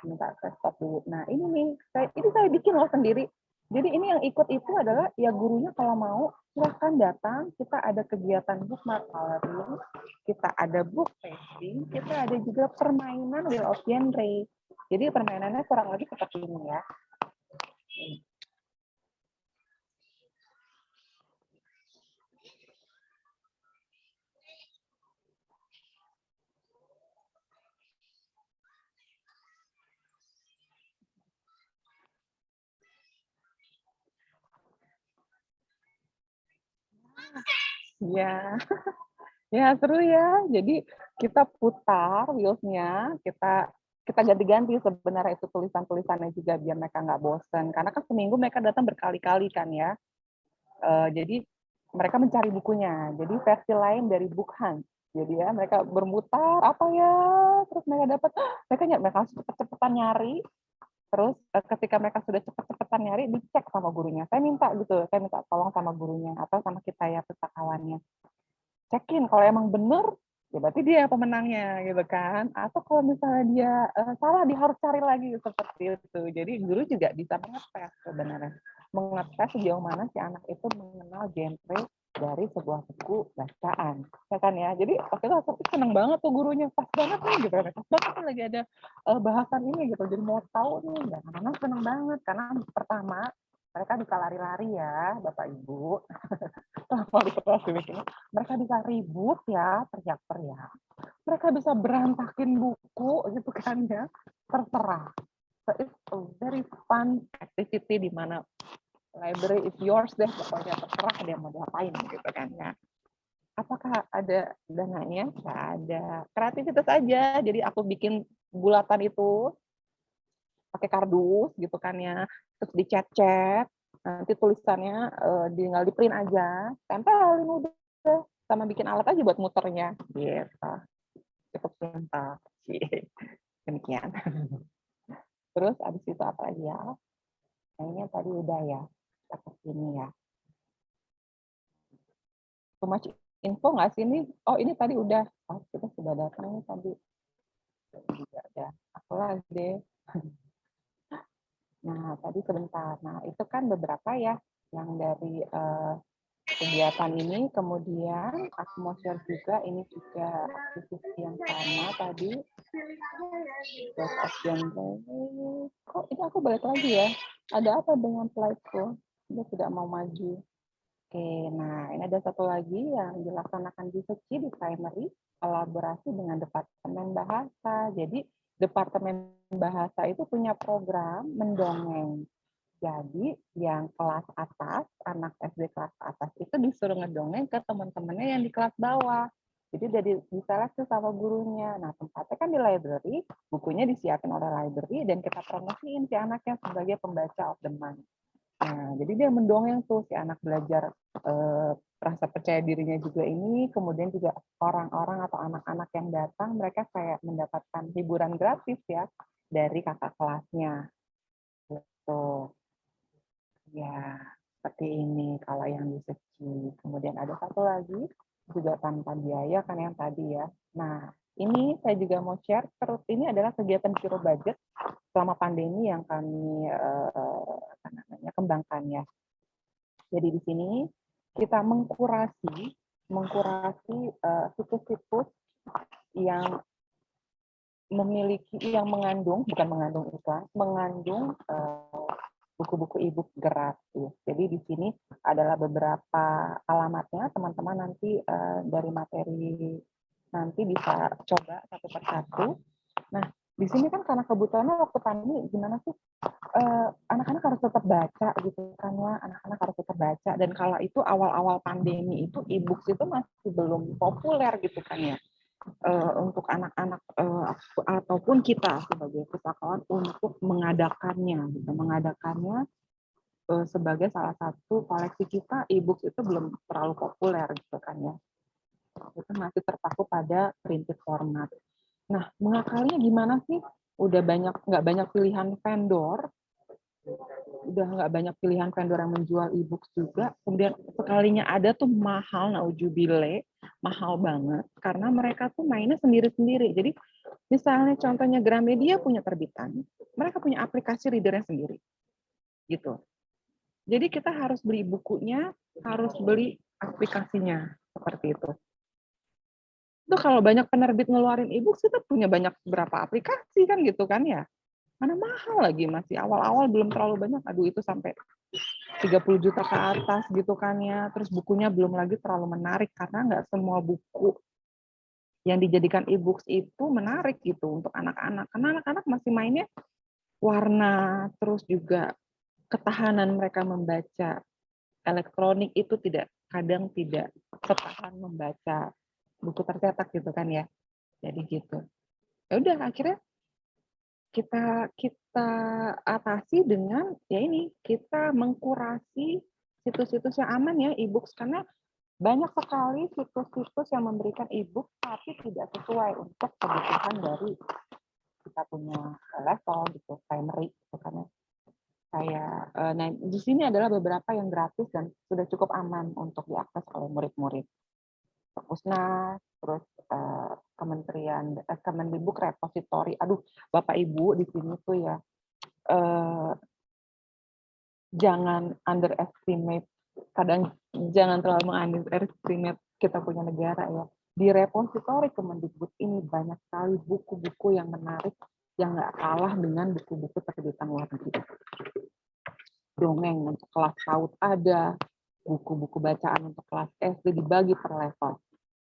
bentar saya stop dulu. Nah, ini nih, saya bikin loh sendiri. Jadi ini yang ikut itu adalah ya gurunya kalau mau silahkan datang. Kita ada kegiatan bookmark coloring, kita ada book tasting, kita ada juga permainan Wheel of Genre. Jadi permainannya kurang lebih seperti ini ya. Ya, ya seru ya. Jadi kita putar wheels-nya, kita ganti-ganti sebenarnya itu tulisan-tulisannya juga biar mereka nggak bosan. Karena kan seminggu mereka datang berkali-kali kan ya. Jadi mereka mencari bukunya. Jadi versi lain dari Book Hunt. Jadi ya mereka bermutar apa ya, terus mereka dapat, mereka harus cepet-cepetan nyari. Terus ketika mereka sudah cepet-cepetan nyari, dicek sama gurunya. Saya minta tolong sama gurunya atau sama kita ya pustakawannya. Cekin kalau emang bener, ya berarti dia pemenangnya gitu kan. Atau kalau misalnya dia salah, dia harus cari lagi seperti itu. Jadi guru juga bisa mengetes sebenarnya, mengetes sejauh mana si anak itu mengenal genre dari sebuah buku bacaan, ya kan ya. Jadi waktu itu aku seneng banget tuh gurunya, pas banget nih gitu, pas banget nih lagi ada bahasan ini gitu. Jadi mau tahu nih, dan anak-anak seneng banget karena pertama mereka bisa lari-lari ya, Bapak Ibu. Mereka bisa ribut ya, teriak-teriak. Mereka bisa berantakin buku gitu kan ya, terserah. So it's a very fun activity di mana library is yours deh, pokoknya terserah dia mau diapain gitu kan ya. Apakah ada dananya? Nggak ada. Kreativitas aja. Jadi aku bikin bulatan itu pakai kardus gitu kan ya, terus dicet-cet, nanti tulisannya tinggal di print aja, tempelin udah, sama bikin alat aja buat muternya gitu. Cukup simpel sih. Demikian. Terus abis itu apa lagi ya? Kayaknya tadi udah ya, kita kesini ya. Too much info nggak sih ini? Oh, ini tadi udah. Oh, kita sudah datang nih tadi. Juga ada. Aku lagi deh. Nah, tadi sebentar. Nah, itu kan beberapa ya yang dari kegiatan ini. Kemudian aku mau share juga, ini juga aktivitas yang sama tadi. Best of genre. Kok ini aku balik lagi ya? Ada apa dengan slide-ku? Dia tidak mau maju. Oke, nah ini ada satu lagi yang dilaksanakan di Seci di primary, kolaborasi dengan Departemen Bahasa. Jadi Departemen Bahasa itu punya program mendongeng. Jadi yang kelas atas, anak SD kelas atas itu disuruh ngedongeng ke teman-temannya yang di kelas bawah. Jadi dari diseleksi sama gurunya. Nah, tempatnya kan di library, bukunya disiapin oleh library dan kita promosiin si anaknya sebagai pembaca of the month. Nah, jadi dia mendongeng tuh si anak belajar rasa percaya dirinya juga ini, kemudian juga orang-orang atau anak-anak yang datang mereka kayak mendapatkan hiburan gratis ya dari kakak kelasnya. Gitu. Ya, seperti ini kalau yang di Seci. Kemudian ada satu lagi juga tanpa biaya kan yang tadi ya. Nah, ini saya juga mau share, terus ini adalah kegiatan zero budget selama pandemi yang kami kembangkan ya. Jadi di sini kita mengkurasi situs-situs yang memiliki, yang mengandung, bukan mengandung iklan, mengandung buku-buku e-book gratis. Jadi di sini adalah beberapa alamatnya, teman-teman nanti dari materi nanti bisa coba satu persatu. Nah, di sini kan karena kebutuhannya waktu pandemi gimana sih, anak-anak harus tetap baca gitu kan ya, anak-anak harus tetap baca, dan kalau itu awal-awal pandemi itu e-books itu masih belum populer gitu kan ya, untuk anak-anak ataupun kita sebagai pustakawan untuk mengadakannya sebagai salah satu koleksi kita. E-books itu belum terlalu populer gitu kan ya, itu masih terpaku pada printed format. Nah, mengakalinya gimana sih? Nggak banyak pilihan vendor, yang menjual e-books juga. Kemudian sekalinya ada tuh mahal, naujubile, mahal banget karena mereka tuh mainnya sendiri-sendiri. Jadi misalnya contohnya Gramedia punya terbitan, mereka punya aplikasi readernya sendiri, gitu. Jadi kita harus beli bukunya, harus beli aplikasinya, seperti itu. Itu kalau banyak penerbit ngeluarin e-books itu punya banyak berapa aplikasi kan gitu kan ya. Mana mahal lagi, masih awal-awal belum terlalu banyak. Aduh, itu sampai 30 juta ke atas gitu kan ya. Terus bukunya belum lagi terlalu menarik karena nggak semua buku yang dijadikan e-books itu menarik gitu untuk anak-anak. Karena anak-anak masih mainnya warna, terus juga ketahanan mereka membaca elektronik itu kadang tidak setahan membaca buku tercetak gitu kan ya. Jadi gitu. Ya udah, akhirnya kita atasi dengan ya ini, kita mengkurasi situs-situs yang aman ya e-books, karena banyak sekali situs-situs yang memberikan e-book tapi tidak sesuai untuk kebutuhan dari kita punya level gitu, primary gitu kan ya. Nah di sini adalah beberapa yang gratis dan sudah cukup aman untuk diakses oleh murid-murid. Perpusnas, terus Kemendikbud repository. Aduh, Bapak Ibu di sini tuh ya, jangan underestimate, kadang jangan terlalu underestimate kita punya negara ya. Di repositori Kemendikbud ini banyak sekali buku-buku yang menarik yang nggak kalah dengan buku-buku terbitan luar negeri. Dongeng untuk kelas PAUD ada, buku-buku bacaan untuk kelas SD dibagi per level.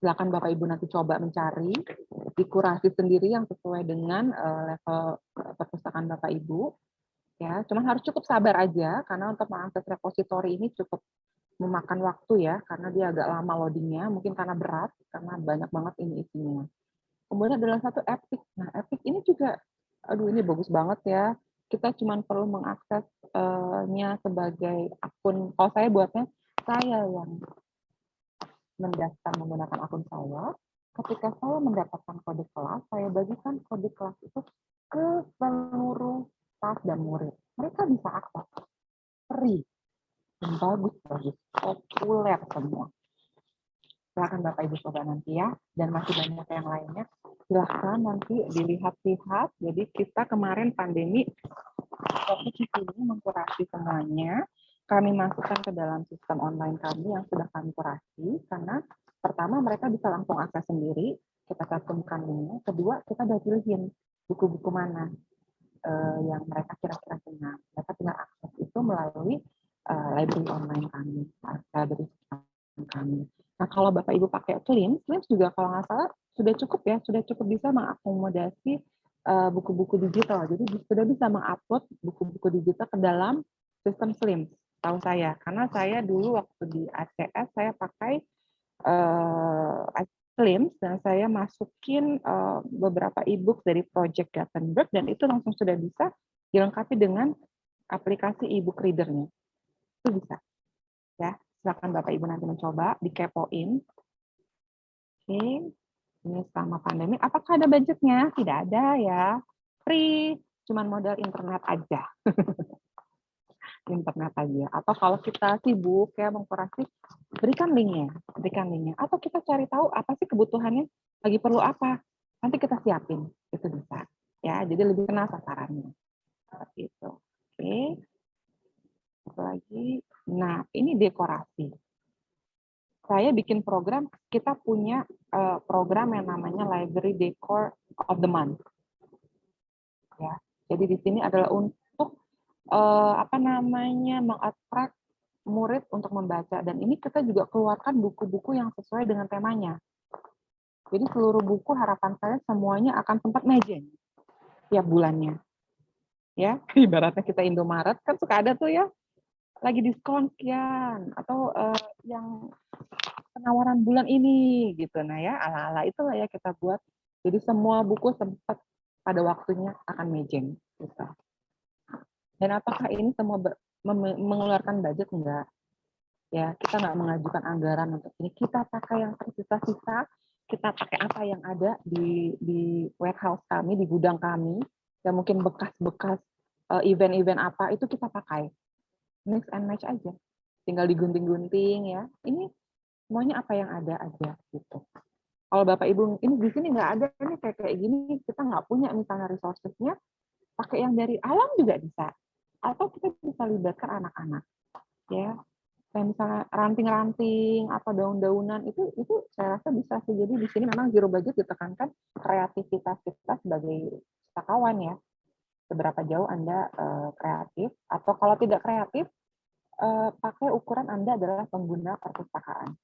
Silakan Bapak Ibu nanti coba mencari, dikurasi sendiri yang sesuai dengan level perpustakaan Bapak Ibu. Ya, cuman harus cukup sabar aja karena untuk mengakses repositori ini cukup memakan waktu ya, karena dia agak lama loadingnya, mungkin karena berat, karena banyak banget ini isinya. Kemudian adalah satu Epic. Nah, Epic ini juga, aduh ini bagus banget ya. Kita cuma perlu mengaksesnya sebagai akun. Kalau saya buatnya, saya yang mendaftar menggunakan akun saya. Ketika saya mendapatkan kode kelas, saya bagikan kode kelas itu ke seluruh staf dan murid. Mereka bisa akses free dan bagus, populer semua. Silakan Bapak Ibu coba nanti ya, dan masih banyak yang lainnya. Silakan nanti dilihat-lihat. Jadi kita kemarin pandemi fokus di sini mengkurasi semuanya. Kami masukkan ke dalam sistem online kami yang sudah kami kurasi, karena pertama mereka bisa langsung akses sendiri, kita cantumkan linknya. Kedua, kita udah pilihin buku-buku mana yang mereka kira-kira senang. Mereka tinggal akses itu melalui library online kami, library kami. Nah, kalau Bapak Ibu pakai Slims juga kalau nggak salah sudah cukup ya, sudah cukup bisa mengakomodasi buku-buku digital. Jadi sudah bisa mengupload buku-buku digital ke dalam sistem Slims, tahu saya. Karena saya dulu waktu di ACS saya pakai Slims dan saya masukin beberapa e-book dari Project Gutenberg dan itu langsung sudah bisa dilengkapi dengan aplikasi e-book reader-nya. Itu bisa. Ya, silakan Bapak Ibu nanti mencoba, dikepoin. Oke, ini selama pandemi. Apakah ada budgetnya? Tidak ada ya. Free, cuman modal internet aja. Internet aja. Atau kalau kita sibuk ya mengkurasi, berikan linknya. Atau kita cari tahu apa sih kebutuhannya, lagi perlu apa. Nanti kita siapin, itu bisa. Ya, jadi lebih kenal sasarannya. Seperti itu. Oke. Satu lagi. Nah, ini dekorasi. Saya bikin program, kita punya program yang namanya Library Decor of the Month. Ya, jadi di sini adalah untuk mengattract murid untuk membaca, dan ini kita juga keluarkan buku-buku yang sesuai dengan temanya. Jadi seluruh buku harapan saya semuanya akan sempat magazine tiap bulannya. Ya, ibaratnya kita Indomaret kan suka ada tuh ya, lagi diskon sekian atau yang penawaran bulan ini gitu. Nah ya, ala-ala itulah ya kita buat. Jadi semua buku sempat pada waktunya akan magazine gitu. Dan apakah ini semua mengeluarkan budget? Enggak. Ya, kita nggak mengajukan anggaran untuk ini. Kita pakai yang tersisa-sisa, kita pakai apa yang ada di warehouse kami, di gudang kami, yang mungkin bekas-bekas event-event apa, itu kita pakai. Mix and match aja. Tinggal digunting-gunting ya. Ini semuanya apa yang ada aja gitu. Kalau Bapak Ibu ini di sini nggak ada ini kayak gini, kita nggak punya misalnya resources-nya, pakai yang dari alam juga bisa. Atau kita bisa libatkan anak-anak. Ya, kayak misalnya ranting-ranting atau daun-daunan itu saya rasa bisa sih. Jadi di sini memang zero budget ditekankan kreativitas kita sebagai pustakawan ya. Seberapa jauh Anda kreatif, atau kalau tidak kreatif, pakai ukuran Anda adalah pengguna perpustakaan.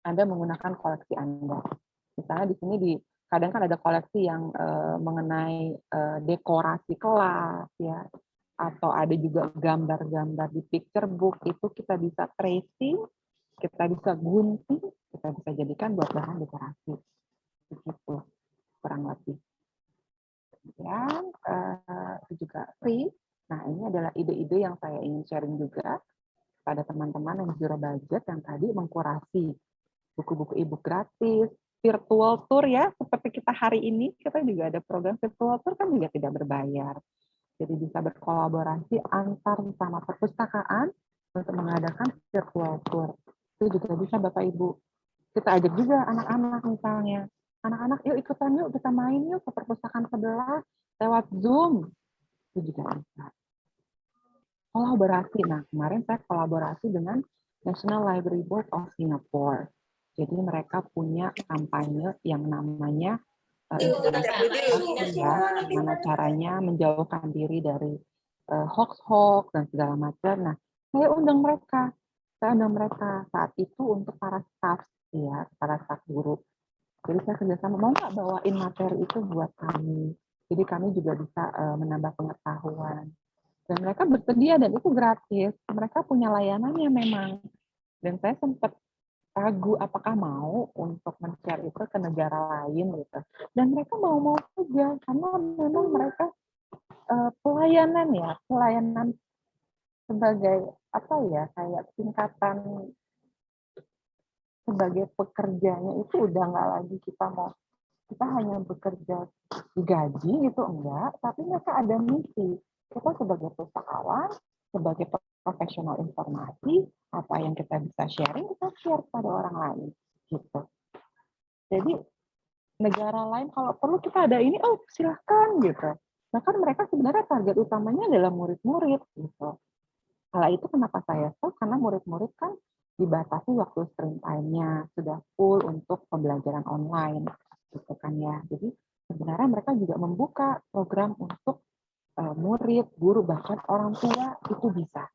Anda menggunakan koleksi Anda. Misalnya di sini kadang kan ada koleksi yang mengenai dekorasi kelas ya, atau ada juga gambar-gambar di picture book, itu kita bisa tracing, kita bisa gunting, kita bisa jadikan buat bahan dekorasi. Begitu kurang lebih. Dan itu juga free. Nah, ini adalah ide-ide yang saya ingin sharing juga pada teman-teman yang zero budget yang tadi mengkurasi buku-buku e-book gratis, virtual tour ya, seperti kita hari ini, kita juga ada program virtual tour kan juga tidak berbayar. Jadi bisa berkolaborasi antar sama perpustakaan untuk mengadakan virtual tour. Itu juga bisa Bapak Ibu. Kita ajak juga anak-anak misalnya. Anak-anak yuk ikutan yuk, kita main yuk ke perpustakaan sebelah lewat Zoom. Itu juga bisa. Kolaborasi. Nah, kemarin saya kolaborasi dengan National Library Board of Singapore. Jadi mereka punya kampanye yang namanya ya, gimana caranya menjauhkan diri dari hoax-hoax dan segala macam. Nah, saya undang mereka. Saat itu untuk para staff ya, para staff guru. Jadi saya kerjasama, mau nggak bawain materi itu buat kami. Jadi kami juga bisa menambah pengetahuan. Dan mereka bersedia dan itu gratis. Mereka punya layanannya memang. Dan saya sempat ragu apakah mau untuk men-share itu ke negara lain gitu. Dan mereka mau-mau saja karena memang mereka pelayanan sebagai apa ya, kayak tingkatan sebagai pekerjanya itu udah nggak lagi kita hanya bekerja digaji gitu, enggak, tapi mereka ada misi. Kita sebagai pustakawan, sebagai profesional informasi, apa yang kita bisa sharing, kita share pada orang lain. Gitu. Jadi negara lain kalau perlu kita ada ini, oh silahkan gitu. Bahkan mereka sebenarnya target utamanya adalah murid-murid gitu. Hal itu kenapa saya tahu? Karena murid-murid kan dibatasi waktu screen time-nya, sudah full untuk pembelajaran online gitu kan ya. Jadi sebenarnya mereka juga membuka program untuk murid, guru, bahkan orang tua itu bisa.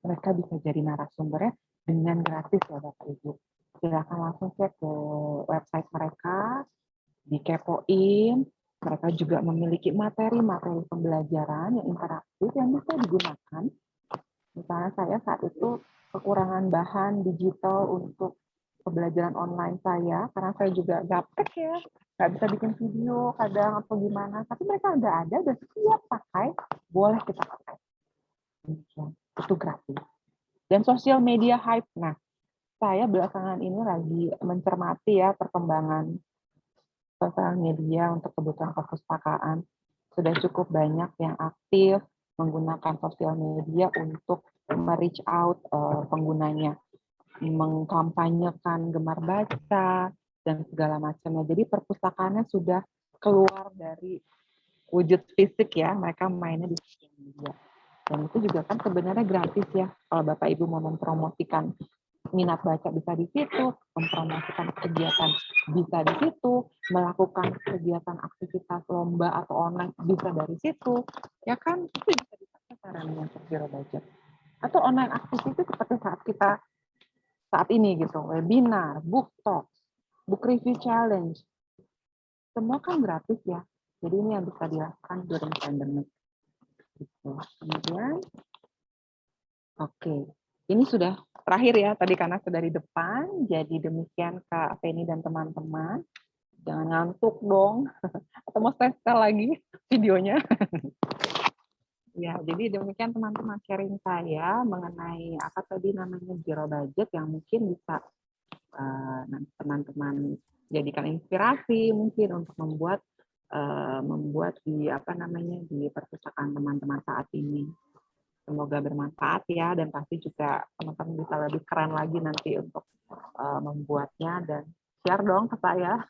Mereka bisa jadi narasumbernya dengan gratis ya Bapak Ibu. Silakan langsung cek ke website mereka, dikepoin. Mereka juga memiliki materi-materi pembelajaran yang interaktif yang bisa digunakan. Misalnya saya saat itu kekurangan bahan digital untuk pembelajaran online saya, karena saya juga gaptek ya, nggak bisa bikin video kadang atau gimana, tapi mereka udah ada dan siap pakai, boleh kita pakai. Itu gratis. Dan sosial media hype, nah saya belakangan ini lagi mencermati ya perkembangan sosial media untuk kebutuhan perpustakaan. Sudah cukup banyak yang aktif menggunakan sosial media untuk reach out penggunanya, mengkampanyekan gemar baca, dan segala macamnya. Jadi perpustakaannya sudah keluar dari wujud fisik ya, mereka mainnya di sosial media. Dan itu juga kan sebenarnya gratis ya, kalau Bapak Ibu mau mempromosikan minat baca bisa di situ, mempromosikan kegiatan bisa di situ, melakukan kegiatan aktivitas lomba atau online bisa dari situ, ya kan itu bisa dipakai caranya untuk zero budget. Atau online activity seperti saat ini gitu, webinar, book talk, book review challenge, semua kan gratis ya. Jadi ini yang bisa dilakukan during pandemic. Gitu. Kemudian, oke. Ini sudah terakhir ya, tadi karena sudah di depan, jadi demikian Kak Feni dan teman-teman. Jangan ngantuk dong, atau mau setel lagi videonya. Ya, jadi demikian teman-teman sharing saya mengenai apa tadi namanya zero budget yang mungkin bisa teman-teman jadikan inspirasi mungkin untuk membuat di apa namanya di perpustakaan teman-teman saat ini. Semoga bermanfaat ya, dan pasti juga teman-teman bisa lebih keren lagi nanti untuk membuatnya, dan share dong ke saya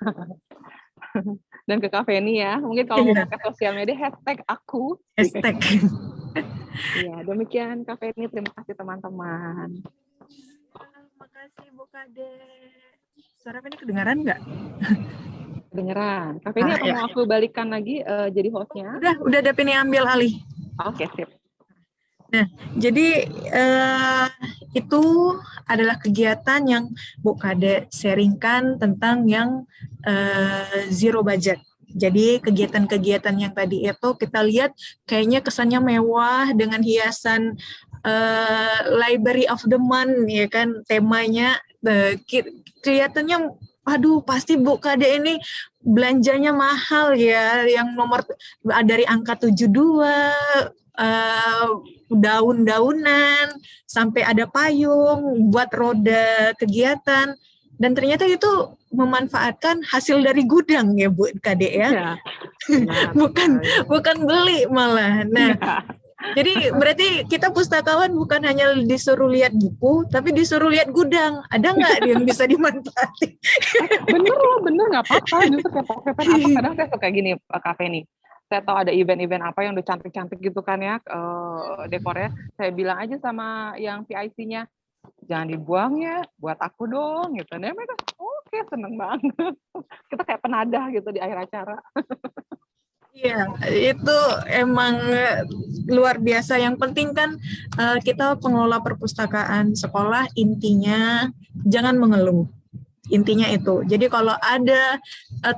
dan ke Kak Feni ya. Mungkin kalau mau pakai sosial media hashtag aku. Hashtag. Ya, demikian Kak Feni. Terima kasih teman-teman. Terima kasih Bu Kade. Suara Feni kedengaran nggak? Kedengeran. Kak Feni apa mau aku balikan lagi jadi hostnya? Udah ada Feni ambil alih. Oke, sip. Nah, jadi itu adalah kegiatan yang Bu Kade sharingkan tentang yang zero budget. Jadi kegiatan-kegiatan yang tadi itu kita lihat kayaknya kesannya mewah dengan hiasan Library of the Month, ya kan, temanya kelihatannya, aduh pasti Bu Kade ini belanjanya mahal ya, yang nomor dari angka 72, daun-daunan, sampai ada payung buat roda kegiatan, dan ternyata itu memanfaatkan hasil dari gudang ya Bu Kade ya, bukan beli malah. Nah, jadi berarti kita pustakawan bukan hanya disuruh lihat buku, tapi disuruh lihat gudang. Ada nggak yang bisa dimanfaati? Bener nggak apa-apa. Justru kepo-kepoan apa kadang saya suka gini Kak Feni. Saya tahu ada event-event apa yang udah cantik-cantik gitu kan ya dekornya. Saya bilang aja sama yang PIC-nya, jangan dibuang ya, buat aku dong gitu. Nah, mereka oke, seneng banget. Kita kayak penadah gitu di akhir acara. Iya, itu emang luar biasa. Yang penting kan kita pengelola perpustakaan sekolah, intinya jangan mengeluh. Intinya itu. Jadi kalau ada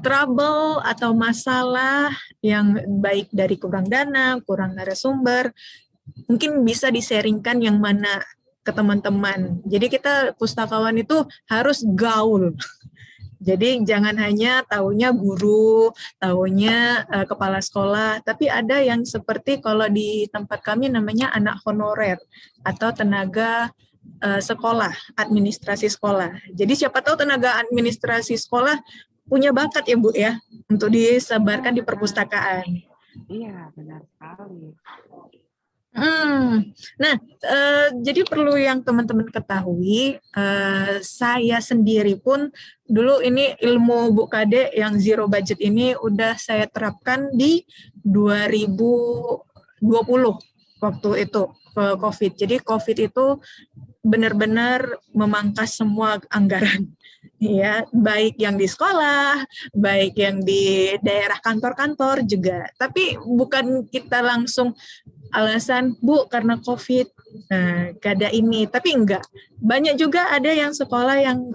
trouble atau masalah yang baik dari kurang dana, kurang narasumber, mungkin bisa di-sharingkan yang mana ke teman-teman. Jadi kita pustakawan itu harus gaul. Jadi jangan hanya taunya guru, taunya kepala sekolah, tapi ada yang seperti kalau di tempat kami namanya anak honorer atau tenaga sekolah, administrasi sekolah. Jadi siapa tahu tenaga administrasi sekolah punya bakat ya Bu ya, untuk disebarkan di perpustakaan. Iya, benar sekali. Nah, jadi perlu yang teman-teman ketahui, saya sendiri pun dulu ini ilmu Bu Kade yang zero budget ini udah saya terapkan di 2020 waktu itu COVID. Jadi COVID itu benar-benar memangkas semua anggaran, ya, baik yang di sekolah, baik yang di daerah kantor-kantor juga. Tapi bukan kita langsung alasan, Bu, karena COVID, gak ada ini. Tapi enggak. Banyak juga ada yang sekolah yang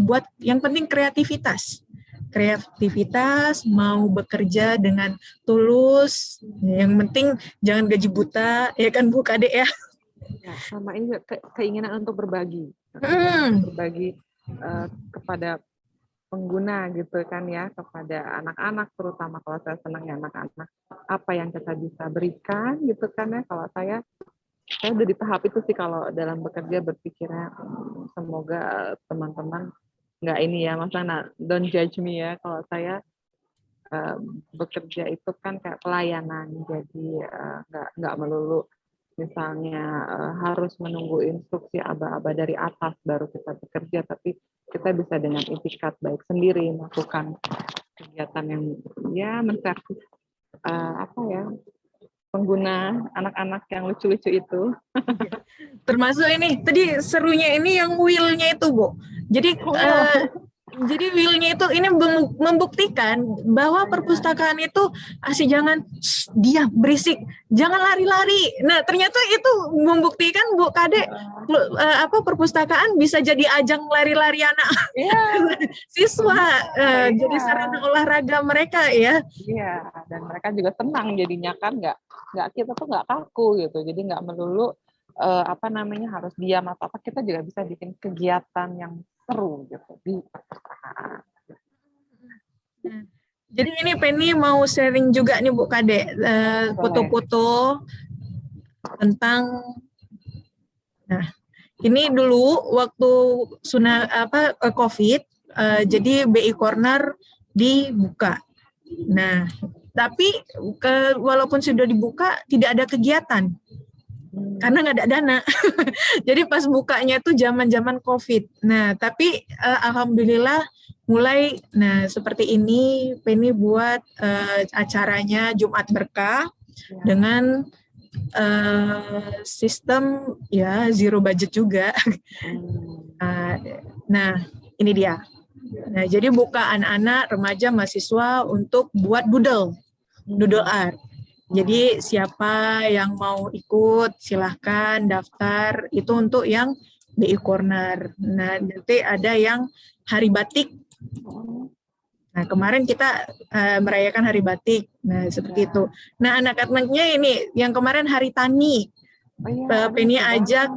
buat, yang penting kreativitas. Kreativitas, mau bekerja dengan tulus, yang penting jangan gaji buta, ya kan Bu Kade ya? Ya, sama ini keinginan untuk berbagi. Berbagi kepada pengguna gitu kan ya, kepada anak-anak terutama. Kalau saya senang ya anak-anak, apa yang kita bisa berikan gitu kan ya. Kalau saya udah di tahap itu sih kalau dalam bekerja berpikirnya semoga teman-teman nggak ini ya, maksudnya don't judge me ya. Kalau saya bekerja itu kan kayak pelayanan, jadi nggak melulu misalnya harus menunggu instruksi aba-aba dari atas baru kita bekerja, tapi kita bisa dengan itikat baik sendiri melakukan kegiatan yang ya menservis apa ya, pengguna anak-anak yang lucu-lucu itu. Termasuk ini, tadi serunya ini yang will-nya itu, Bu. Jadi jadi will-nya itu ini membuktikan bahwa perpustakaan itu jangan diam, berisik, jangan lari-lari. Nah, ternyata itu membuktikan Bu Kade perpustakaan bisa jadi ajang lari-lari anak siswa, jadi sarana olahraga mereka ya. Iya, dan mereka juga tenang jadinya kan, nggak kita tuh nggak kaku gitu, jadi nggak melulu harus diam atau apa, kita juga bisa bikin kegiatan yang seru gitu di perpustakaan. Jadi ini Penny mau sharing juga nih Bu Kade, foto-foto tentang, nah ini dulu waktu COVID, jadi BI Corner dibuka. Nah, tapi walaupun sudah dibuka tidak ada kegiatan. Karena nggak ada dana. Jadi pas bukanya tuh zaman-zaman COVID. Nah, tapi alhamdulillah mulai, seperti ini Penny buat acaranya Jumat Berkah dengan sistem ya zero budget juga. Nah, ini dia. Nah, jadi buka anak-anak, remaja, mahasiswa untuk buat doodle art. Jadi siapa yang mau ikut silahkan daftar, itu untuk yang BI Corner. Nah, nanti ada yang hari batik. Nah, kemarin kita merayakan hari batik. Nah, seperti itu. Nah, anak-anaknya ini yang kemarin hari tani. Penny ajak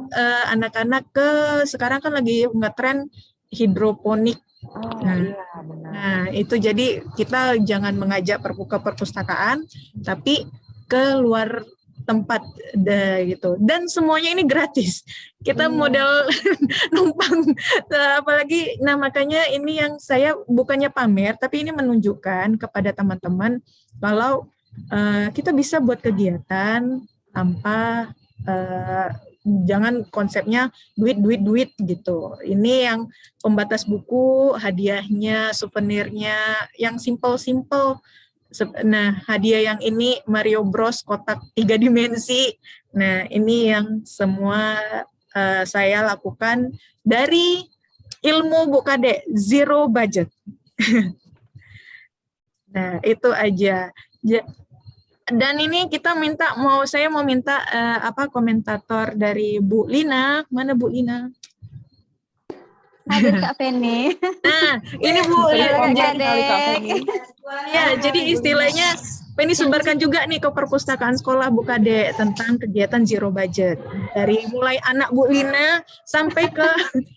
anak-anak sekarang kan lagi ngetren hidroponik. Nah, itu jadi kita jangan mengajak ke perpustakaan, tapi ke luar tempat gitu. Dan semuanya ini gratis. Kita modal numpang, apalagi, nah makanya ini yang saya bukannya pamer, tapi ini menunjukkan kepada teman-teman kalau kita bisa buat kegiatan tanpa jangan konsepnya duit gitu. Ini yang pembatas buku, hadiahnya, souvenirnya yang simple. Nah, hadiah yang ini Mario Bros kotak 3 dimensi. Nah, ini yang semua saya lakukan dari ilmu Bu Kade, zero budget. Nah, itu aja. Dan ini saya mau minta komentator dari Bu Lina. Mana Bu Lina? Hadir Kak Penny. Nah, ini Bu jadi istilahnya Penny sebarkan juga nih ke perpustakaan sekolah Bu Kade tentang kegiatan zero budget. Dari mulai anak Bu Lina sampai ke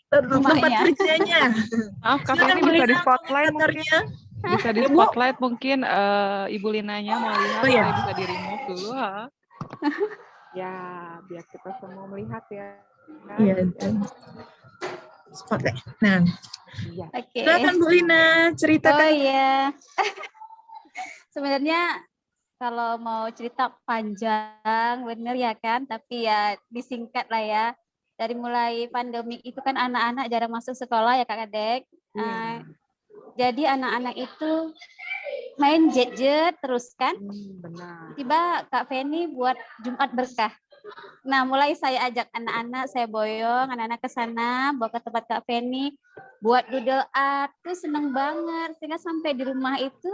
tempat kerjanya. Kak Penny bisa di spotlight mungkin. Bisa di spotlight mungkin Ibu Linanya mau lihat, saya bisa di remove dulu. Ya, biar kita semua melihat ya. Iya. Spotlight. Nah, silakan Bu Lina ceritakan. Oh iya. Sebenarnya kalau mau cerita panjang, bener ya kan? Tapi ya disingkat lah ya. Dari mulai pandemik itu kan anak-anak jarang masuk sekolah ya Kak Kadek. Iya. Jadi anak-anak itu main jet-jet terus kan. Benar. Tiba Kak Feni buat Jumat Berkah. Nah, mulai saya ajak anak-anak, saya boyong anak-anak ke sana, bawa ke tempat Kak Feni, buat doodle art. Tuh seneng banget. Sehingga sampai di rumah itu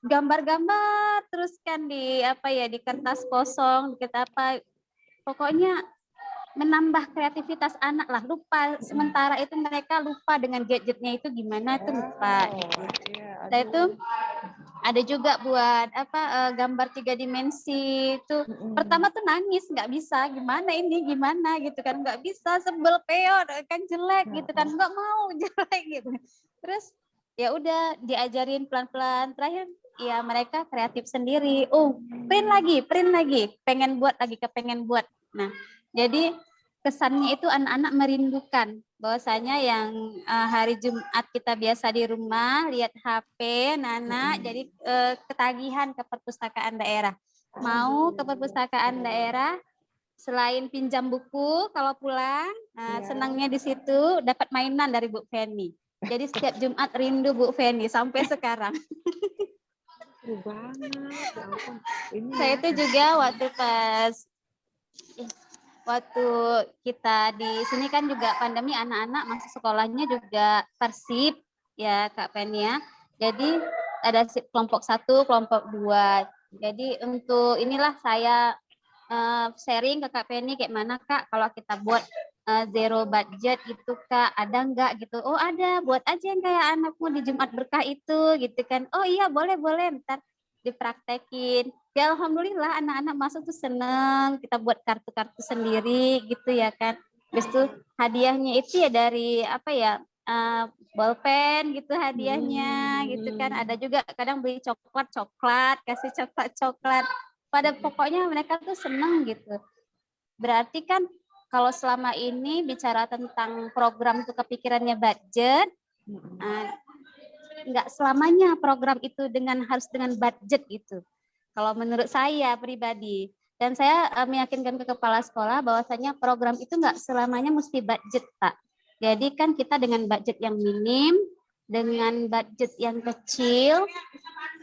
gambar-gambar terus kan di apa ya, di kertas kosong, di kertas apa. Pokoknya menambah kreativitas anak lah. Lupa sementara itu mereka lupa dengan gadgetnya itu gimana tuh lupa gitu. Iya, Setelah itu ada juga buat apa gambar 3 dimensi itu. Pertama tuh nangis, nggak bisa, gimana ini, gimana gitu kan, nggak bisa, sebel peot kan, jelek gitu kan, nggak mau jelek gitu. Terus ya udah diajarin pelan-pelan. Terakhir ya mereka kreatif sendiri. Oh, print lagi, pengen buat lagi, kepengen buat. Nah, jadi kesannya itu anak-anak merindukan bahwasanya yang hari Jumat kita biasa di rumah lihat HP, Nana, jadi ketagihan ke perpustakaan daerah. Mau ke perpustakaan daerah, selain pinjam buku kalau pulang, senangnya di situ dapat mainan dari Bu Feni. Jadi setiap Jumat rindu Bu Feni sampai sekarang. Seru banget. Ya ampun. Ini Saya ya. itu juga waktu kita di sini kan juga pandemi, anak-anak masuk sekolahnya juga Persib ya Kak Penny ya. Jadi ada kelompok 1, kelompok 2. Jadi untuk inilah saya sharing ke Kak Penny kayak mana Kak kalau kita buat zero budget gitu Kak, ada enggak gitu. Oh ada, buat aja yang kayak anakmu di Jumat Berkah itu gitu kan. Oh iya boleh, ntar dipraktekin. Ya alhamdulillah anak-anak masuk tuh seneng, kita buat kartu-kartu sendiri gitu ya kan. Terus tuh hadiahnya itu ya dari apa ya, bolpen gitu hadiahnya gitu kan. Ada juga kadang beli coklat, kasih coklat. Pada pokoknya mereka tuh seneng gitu. Berarti kan kalau selama ini bicara tentang program itu kepikirannya budget, nggak selamanya program itu harus dengan budget gitu. Kalau menurut saya pribadi, dan saya meyakinkan ke kepala sekolah bahwasanya program itu nggak selamanya mesti budget, Pak. Jadi kan kita dengan budget yang minim, dengan budget yang kecil,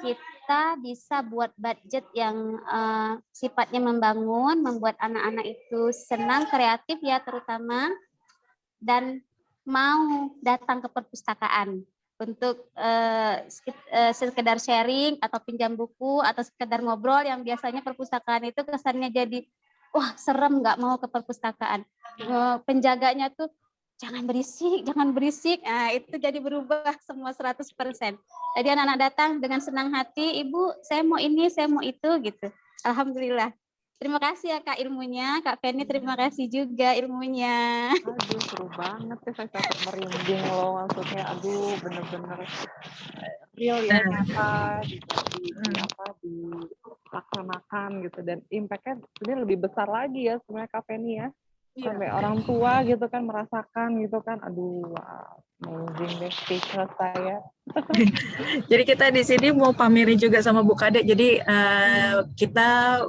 kita bisa buat budget yang sifatnya membangun, membuat anak-anak itu senang, kreatif ya terutama, dan mau datang ke perpustakaan untuk sekedar sharing atau pinjam buku atau sekedar ngobrol yang biasanya perpustakaan itu kesannya jadi wah serem, nggak mau ke perpustakaan. Penjaganya tuh jangan berisik. Nah, itu jadi berubah semua 100%. Jadi anak-anak datang dengan senang hati, Ibu, saya mau ini, saya mau itu gitu. Alhamdulillah. Terima kasih ya Kak ilmunya, Kak Penny terima kasih juga ilmunya. Aduh, seru banget ya, saya sampai merinding loh, maksudnya. Aduh, bener-bener real ya, nyata dilaksanakan gitu, dan impact-nya sebenarnya lebih besar lagi ya sebenarnya Kak Penny ya. Sampai orang tua gitu kan merasakan gitu kan. Aduh, wow, amazing deh, speechless saya. Jadi kita di sini mau pamerin juga sama Bu Kadek. Jadi kita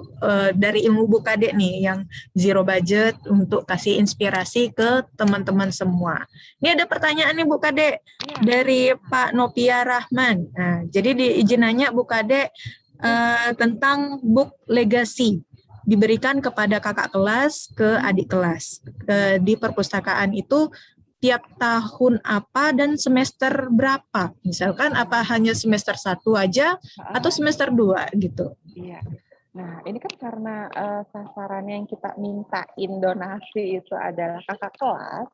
dari ilmu Bu Kadek nih yang zero budget untuk kasih inspirasi ke teman-teman semua. Ini ada pertanyaan nih Bu Kadek dari Pak Nopia Rahman. Nah, jadi diizin nanya Bu Kadek tentang book legacy diberikan kepada kakak kelas ke adik kelas di perpustakaan itu tiap tahun apa dan semester berapa? Misalkan apa hanya semester 1 aja atau semester 2 gitu. Iya. Nah, ini kan karena sasarannya yang kita mintain donasi itu adalah kakak kelas,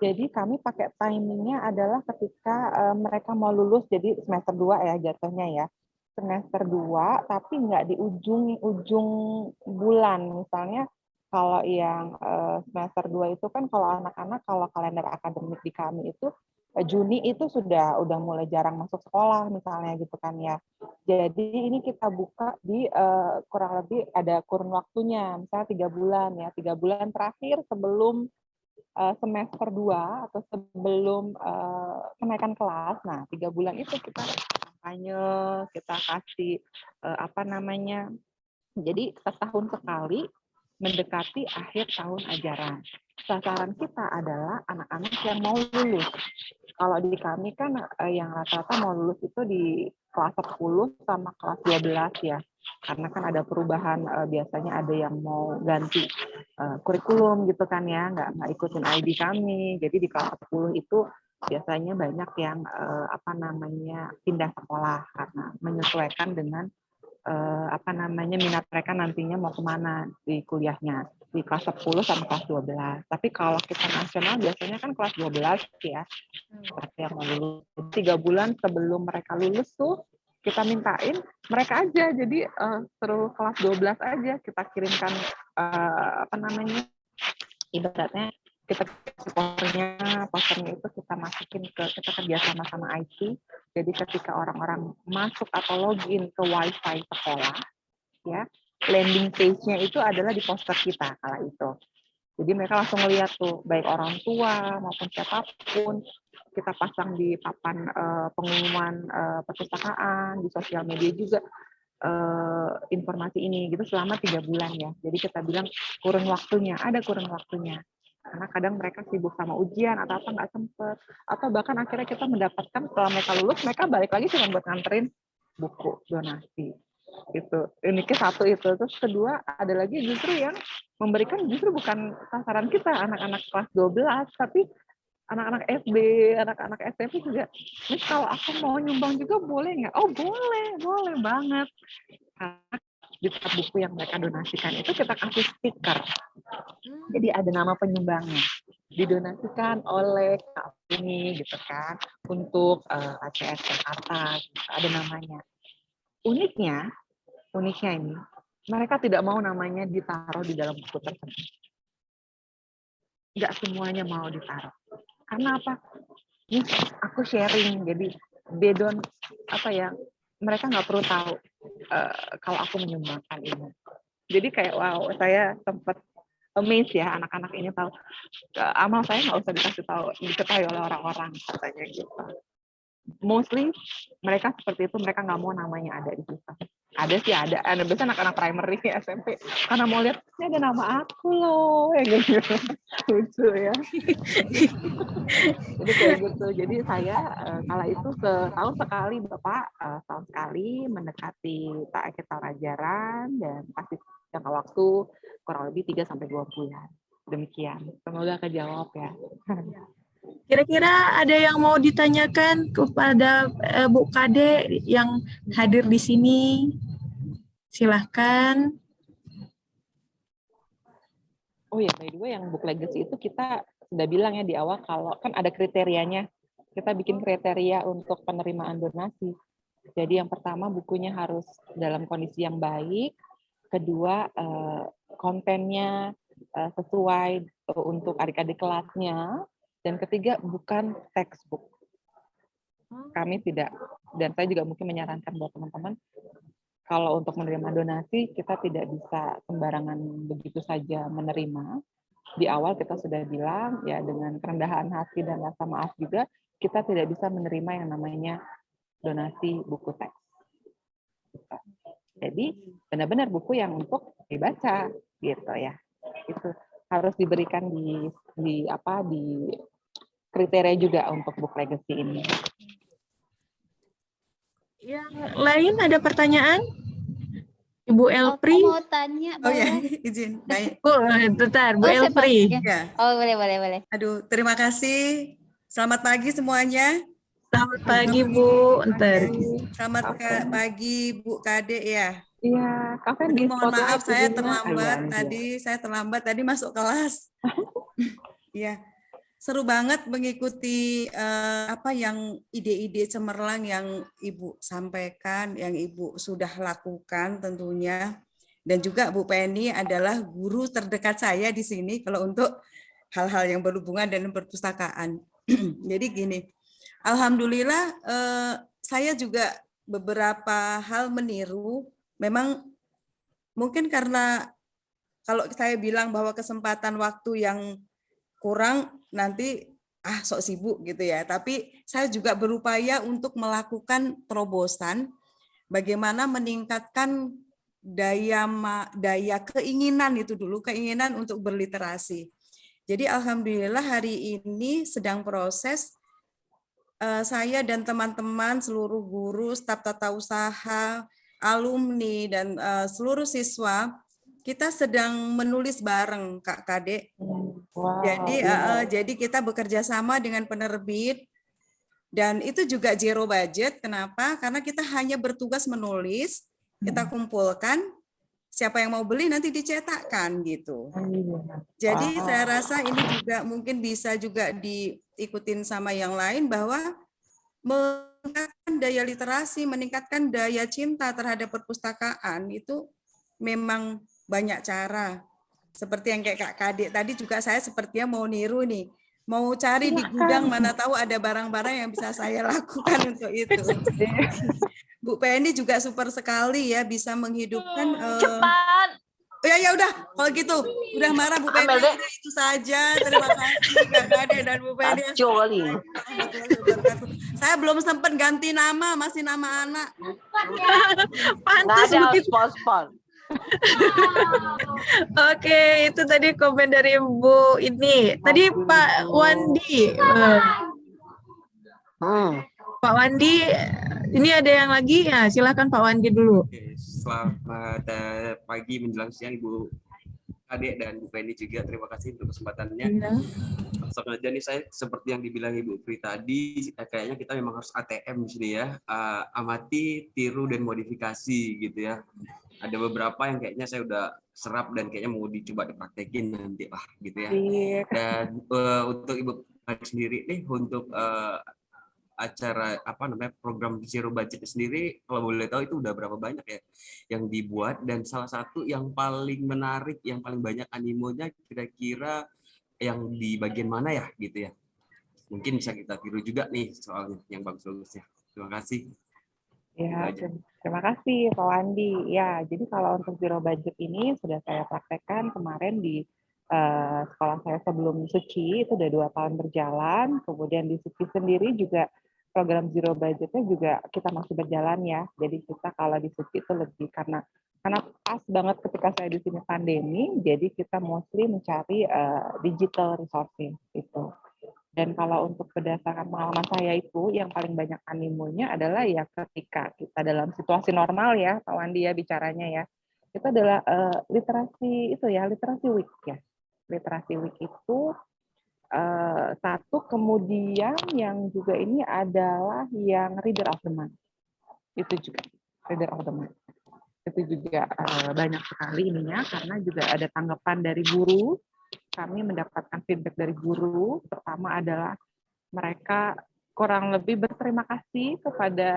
jadi kami pakai timingnya adalah ketika mereka mau lulus, jadi semester 2 ya jatuhnya ya. Semester 2, tapi nggak di ujung bulan. Misalnya kalau yang semester 2 itu kan kalau anak-anak, kalau kalender akademik di kami itu Juni itu sudah mulai jarang masuk sekolah misalnya gitu kan ya. Jadi ini kita buka di kurang lebih ada kurun waktunya, misalnya 3 bulan ya, 3 bulan terakhir sebelum semester 2 atau sebelum kenaikan kelas. Nah, 3 bulan itu kita kampanye, kita kasih apa namanya. Jadi setahun sekali mendekati akhir tahun ajaran. Sasaran kita adalah anak-anak yang mau lulus. Kalau di kami kan yang rata-rata mau lulus itu di kelas 10 sama kelas 12 ya. Karena kan ada perubahan, biasanya ada yang mau ganti kurikulum gitu kan ya, nggak ikutin ID kami. Jadi di kelas 10 itu biasanya banyak yang apa namanya pindah sekolah karena menyesuaikan dengan apa namanya minat mereka nantinya mau kemana di kuliahnya di kelas 10 sama kelas 12. Tapi kalau kita nasional biasanya kan kelas 12 ya, seperti yang mau lulus 3 bulan sebelum mereka lulus tuh kita mintain mereka aja jadi seluruh kelas 12 aja kita kirimkan apa namanya ibaratnya kita posternya itu kita masukin kita kerjasama sama IT. Jadi ketika orang-orang masuk atau login ke WiFi sekolah, ya landing page-nya itu adalah di poster kita kala itu. Jadi mereka langsung melihat tuh, baik orang tua maupun siapapun, kita pasang di papan pengumuman perpustakaan, di sosial media juga informasi ini gitu selama 3 bulan ya. Jadi kita bilang kurun waktunya, ada kurun waktunya. Karena kadang mereka sibuk sama ujian atau apa nggak sempet. Atau bahkan akhirnya kita mendapatkan setelah mereka lulus, mereka balik lagi cuma buat nganterin buku donasi. Gitu. Uniknya satu itu. Terus kedua ada lagi justru yang memberikan justru bukan sasaran kita anak-anak kelas 12, tapi anak-anak SD, anak-anak SMP juga. Miss kalau aku mau nyumbang juga boleh nggak? Oh boleh banget. Karena di setiap buku yang mereka donasikan itu kita kasih stiker. Jadi ada nama penyumbangnya. Didonasikan oleh Kak ini gitu kan untuk ACS Jakarta, gitu. Ada namanya. Uniknya ini mereka tidak mau namanya ditaruh di dalam buku tersebut. Nggak semuanya mau ditaruh. Karena apa? Ini aku sharing, jadi they don't apa ya, mereka nggak perlu tahu kalau aku menyumbangkan ini. Jadi kayak wow, saya sempat amazed ya anak-anak ini tahu amal saya nggak usah diketahui oleh orang-orang katanya gitu. Mostly mereka seperti itu, mereka nggak mau namanya ada di sistem. Ada sih ada biasanya anak-anak primary SMP karena mau lihat ini ada nama aku loh ya gitu. Lucu ya. Jadi kayak gitu. Jadi saya kala itu setahun sekali Bapak setahun sekali mendekati akhir tahun ajaran dan kasih jangka waktu kurang lebih 3-2 bulan. Demikian. Semoga kejawab ya. Kira-kira ada yang mau ditanyakan kepada Bu Kade yang hadir di sini? Silahkan. Oh ya, by the way yang book legacy itu kita sudah bilang ya di awal kalau kan ada kriterianya. Kita bikin kriteria untuk penerimaan donasi. Jadi yang pertama bukunya harus dalam kondisi yang baik. Kedua kontennya sesuai untuk adik-adik kelasnya. Dan ketiga bukan textbook. Kami tidak, dan saya juga mungkin menyarankan buat teman-teman, kalau untuk menerima donasi, kita tidak bisa sembarangan begitu saja menerima. Di awal kita sudah bilang, ya dengan kerendahan hati dan rasa maaf juga, kita tidak bisa menerima yang namanya donasi buku teks. Jadi benar-benar buku yang untuk dibaca, gitu ya. Itu harus diberikan di kriteria juga untuk book legacy ini. Yang lain ada pertanyaan? Ibu Elpri? Aku mau tanya, Oh ya, boleh? izin. Baik. Bentar, Bu Oh, Elpri. Ya. Oh, boleh. Aduh, terima kasih. Selamat pagi semuanya. Selamat pagi, Bu. Ntar. Selamat pagi, Bu Kade ya. Iya, Kak Aduh, di mohon maaf saya izinnya. terlambat tadi masuk kelas. Iya. Seru banget mengikuti apa yang ide-ide cemerlang yang Ibu sampaikan, yang Ibu sudah lakukan tentunya. Dan juga Bu Penny adalah guru terdekat saya di sini kalau untuk hal-hal yang berhubungan dengan perpustakaan. Jadi gini, alhamdulillah saya juga beberapa hal meniru. Memang mungkin karena kalau saya bilang bahwa kesempatan waktu yang kurang, nanti sok sibuk gitu ya. Tapi saya juga berupaya untuk melakukan terobosan bagaimana meningkatkan daya keinginan itu dulu, keinginan untuk berliterasi. Jadi alhamdulillah hari ini sedang proses saya dan teman-teman seluruh guru, staf tata usaha, alumni dan seluruh siswa kita sedang menulis bareng Kak Kade. Wow, Jadi kita bekerja sama dengan penerbit dan itu juga zero budget. Kenapa? Karena kita hanya bertugas menulis, kita kumpulkan, siapa yang mau beli nanti dicetakkan gitu. Jadi saya rasa ini juga mungkin bisa juga diikutin sama yang lain bahwa meningkatkan daya literasi, meningkatkan daya cinta terhadap perpustakaan itu memang banyak cara. Seperti yang kayak Kak Kade tadi juga saya sepertinya mau niru nih. Mau cari di gudang mana tahu ada barang-barang yang bisa saya lakukan untuk itu. Bu Penny juga super sekali ya bisa menghidupkan Cepat. Ya udah kalau gitu udah marah Bu Penny udah itu saja. Terima kasih Kak Kade dan Bu Penny. Saya belum sempat ganti nama, masih nama anak. Pantas Nggak ada begitu. sponsor. Oke, itu tadi komen dari Bu ini. Tadi Pak Wandi. Pak Wandi, ini ada yang lagi ya? Silakan Pak Wandi dulu. Oke, selamat pagi menjelang siang Ibu Adik dan Bu Penny juga. Terima kasih untuk kesempatannya. Langsung aja nih saya seperti yang dibilang Ibu Pri tadi, kayaknya kita memang harus ATM di sini ya. Amati, tiru dan modifikasi gitu ya. Ada beberapa yang kayaknya saya udah serap dan kayaknya mau dicoba dipraktekin nanti lah gitu ya. Dan untuk Ibu Pri sendiri nih untuk acara program zero budget sendiri kalau boleh tahu itu udah berapa banyak ya yang dibuat, dan salah satu yang paling menarik yang paling banyak animonya kira-kira yang di bagian mana ya gitu ya, mungkin bisa kita tiru juga nih soalnya yang bagus-bagusnya. Terima kasih. Ya, terima kasih Pak Wandi. Ya, jadi kalau untuk zero budget ini sudah saya praktekkan kemarin di sekolah saya sebelum Suci, itu udah 2 tahun berjalan. Kemudian di Suci sendiri juga program zero budgetnya juga kita masih berjalan ya. Jadi kita kalau di Suci itu lebih karena pas banget ketika saya di sini pandemi, jadi kita mostly mencari digital resources itu. Dan kalau untuk berdasarkan pengalaman saya itu, yang paling banyak animonya adalah ya ketika kita dalam situasi normal ya, Pak Wandi ya bicaranya ya, itu adalah literasi week ya. Literasi week itu satu, kemudian yang juga ini adalah yang reader of the month. Itu juga reader of the month. Itu juga banyak sekali ininya karena juga ada tanggapan dari guru. Kami mendapatkan feedback dari guru. Pertama adalah mereka kurang lebih berterima kasih kepada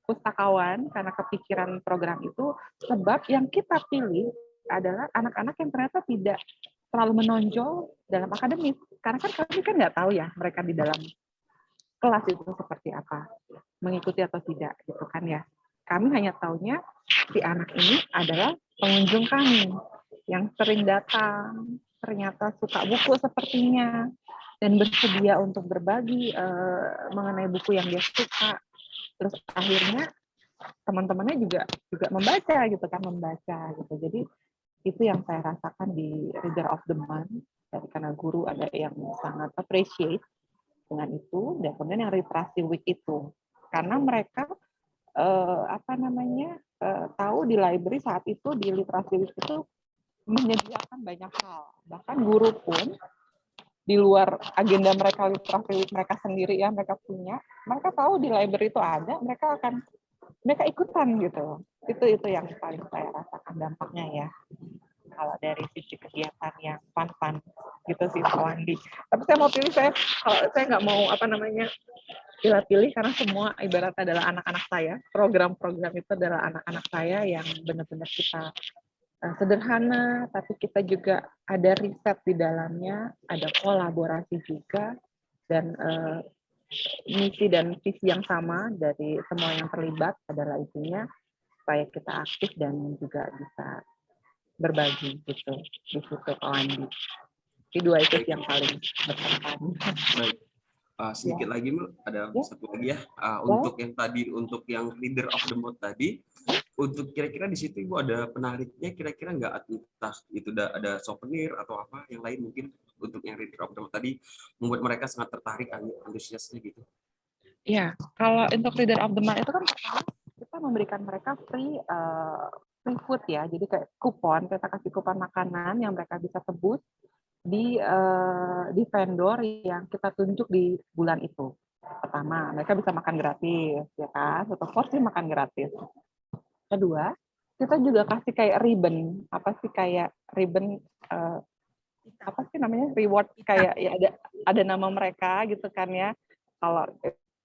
pustakawan karena kepikiran program itu, sebab yang kita pilih adalah anak-anak yang ternyata tidak terlalu menonjol dalam akademis. Karena kan kami kan nggak tahu ya mereka di dalam kelas itu seperti apa, mengikuti atau tidak gitu kan ya. Kami hanya taunya si anak ini adalah pengunjung kami yang sering datang, ternyata suka buku sepertinya, dan bersedia untuk berbagi mengenai buku yang dia suka. Terus akhirnya teman-temannya juga membaca gitu kan, gitu. Jadi itu yang saya rasakan di Reader of the Month, karena guru ada yang sangat appreciate dengan itu, dan kemudian yang literasi week itu karena mereka tahu di library saat itu di literasi week itu menyediakan banyak hal, bahkan guru pun di luar agenda mereka literasi week mereka sendiri ya mereka punya, mereka tahu di library itu ada, mereka ikutan gitu. Itu yang paling saya rasakan dampaknya ya. Kalau dari sisi kegiatan yang fun gitu sih Pak Wandi. Tapi saya mau pilih, kalau saya nggak mau pilih karena semua ibarat adalah anak-anak saya. Program-program itu adalah anak-anak saya yang benar-benar kita sederhana, tapi kita juga ada riset di dalamnya, ada kolaborasi juga, dan misi dan visi yang sama dari semua yang terlibat adalah intinya supaya kita aktif dan juga bisa berbagi gitu di situ Pak Wandi. Jadi dua itu yang paling berkesan. Baik. Sedikit lagi Mbak, ada Ya. satu lagi ya. Untuk yang tadi, untuk yang leader of the month tadi, untuk kira-kira di situ Ibu ada penariknya kira-kira nggak? Entah itu ada souvenir atau apa yang lain mungkin untuk yang leader of the month tadi membuat mereka sangat tertarik, antusiasnya gitu. Iya, kalau untuk leader of the month itu kan kita memberikan mereka free food ya. Jadi kayak kupon, kita kasih kupon makanan yang mereka bisa tebus di vendor yang kita tunjuk di bulan itu. Pertama, mereka bisa makan gratis, ya kan? Satu porsi makan gratis. Kedua, kita juga kasih kayak ribbon, apa sih kayak ribbon apa sih namanya reward kayak ya ada nama mereka gitu kan ya. Kalau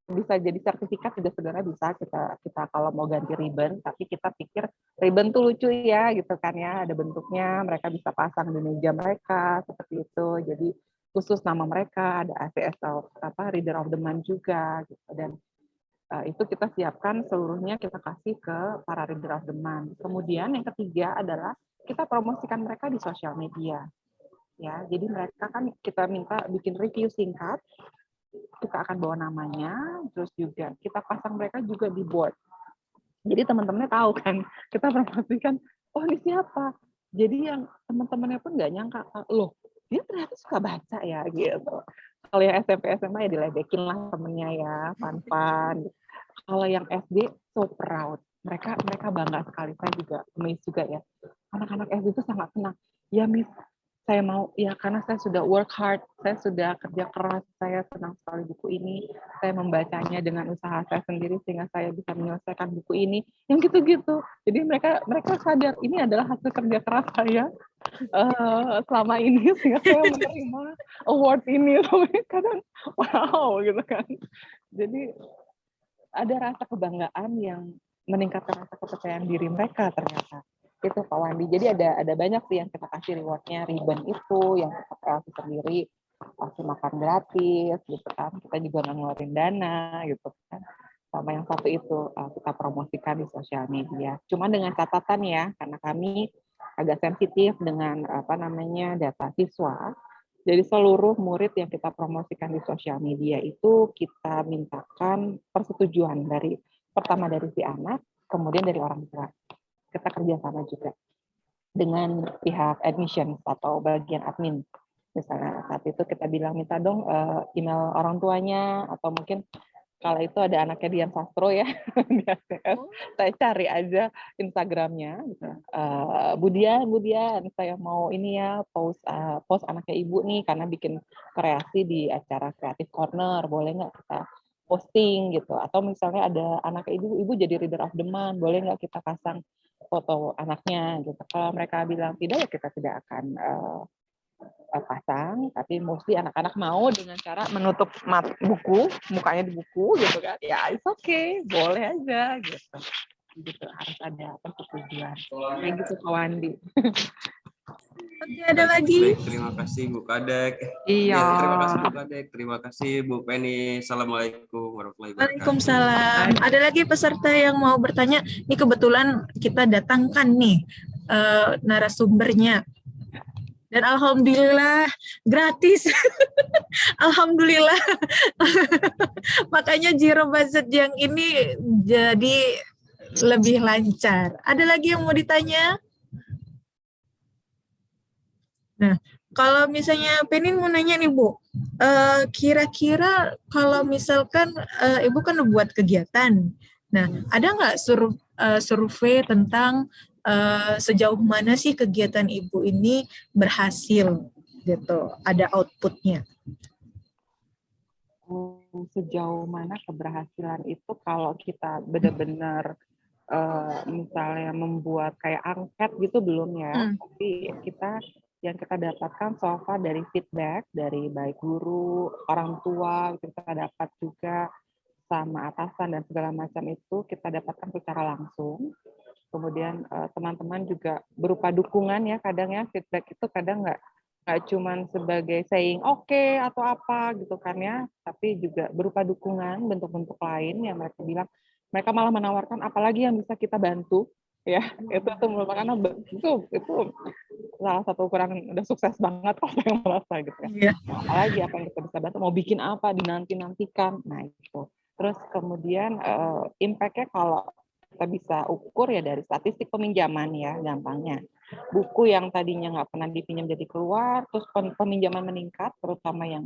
bisa jadi sertifikat juga sebenarnya bisa kita kalau mau ganti ribbon, tapi kita pikir ribbon tuh lucu ya gitu kan ya, ada bentuknya, mereka bisa pasang di meja mereka seperti itu. Jadi khusus nama mereka, ada ACS apa Reader of the Month juga gitu. Dan itu kita siapkan seluruhnya, kita kasih ke para Reader of the Month. Kemudian yang ketiga adalah kita promosikan mereka di sosial media. Ya, jadi mereka kan kita minta bikin review singkat, kita akan bawa namanya, terus juga kita pasang mereka juga di board. Jadi teman-temannya tahu kan, kita promosikan, oh ini siapa. Jadi yang teman-temannya pun nggak nyangka, loh dia ternyata suka baca ya gitu. Kalau yang SMP SMA ya diledekin lah temennya ya, fun-fun. Kalau yang SD so proud, mereka bangga sekali. Saya juga amazed juga ya. Anak-anak SD itu sangat senang. Ya Miss, saya mau ya karena saya sudah work hard, saya sudah kerja keras, saya senang sekali buku ini, saya membacanya dengan usaha saya sendiri sehingga saya bisa menyelesaikan buku ini, yang gitu-gitu. Jadi mereka sadar ini adalah hasil kerja keras saya selama ini sehingga saya menerima award ini. Kadang wow gitu kan. Jadi ada rasa kebanggaan yang meningkatkan rasa kepercayaan diri mereka ternyata. Itu Pak Wandi. Jadi ada banyak sih yang kita kasih rewardnya, ribbon itu yang kita kasih sendiri, kasih makan gratis gitu kan, kita juga nggak ngeluarin dana gitu kan. Sama yang satu itu kita promosikan di sosial media. Cuma dengan catatan ya, karena kami agak sensitif dengan apa namanya data siswa. Jadi seluruh murid yang kita promosikan di sosial media itu kita mintakan persetujuan pertama dari si anak, kemudian dari orang tua. Kita kerjasama juga dengan pihak admission atau bagian admin. Misalnya saat itu kita bilang minta dong email orang tuanya, atau mungkin kalau itu ada anaknya Dian Sastro ya, saya cari aja Instagramnya. Gitu. Budian, saya mau ini ya post anaknya ibu nih karena bikin kreasi di acara Creative Corner, boleh nggak kita posting gitu? Atau misalnya ada anaknya ibu jadi Reader of the Month, boleh nggak kita pasang foto anaknya gitu. Kalau mereka bilang tidak ya kita tidak akan pasang, tapi mostly anak-anak mau dengan cara menutup buku, mukanya di buku gitu kan. Ya it's okay, boleh aja gitu. Gitu harus ada persetujuan. Kayak gitu Pak Wandi. Oke, ada lagi? Baik, terima kasih Bu Kadek. Iya. Ya, terima kasih Bu Kadek. Terima kasih Bu Penny. Assalamualaikum warahmatullahi wabarakatuh. Waalaikumsalam. Ada lagi peserta yang mau bertanya? Ini kebetulan kita datangkan nih narasumbernya. Dan alhamdulillah gratis. Alhamdulillah. Makanya Zero Budget yang ini jadi lebih lancar. Ada lagi yang mau ditanya? Nah, kalau misalnya Penin mau nanya nih Bu, kira-kira kalau misalkan Ibu kan buat kegiatan, nah ada nggak survei tentang sejauh mana sih kegiatan Ibu ini berhasil gitu, ada outputnya? Sejauh mana keberhasilan itu kalau kita benar-benar misalnya membuat kayak angket gitu belum ya, tapi yang kita dapatkan so far dari feedback dari baik guru, orang tua, kita dapat juga sama atasan dan segala macam itu kita dapatkan secara langsung. Kemudian teman-teman juga berupa dukungan ya, kadang ya feedback itu kadang nggak cuman sebagai saying oke atau apa gitu kan ya, tapi juga berupa dukungan bentuk-bentuk lain yang mereka bilang, mereka malah menawarkan apalagi yang bisa kita bantu ya. Itu tuh merupakan itu salah satu ukuran udah sukses banget kalau yang merasa gitu ya. Iya. Apalagi apa yang kita bisa bantu, mau bikin apa, dinanti-nantikan. Nah itu. Terus kemudian impact-nya kalau kita bisa ukur ya dari statistik peminjaman ya gampangnya. Buku yang tadinya nggak pernah dipinjam jadi keluar, terus peminjaman meningkat, terutama yang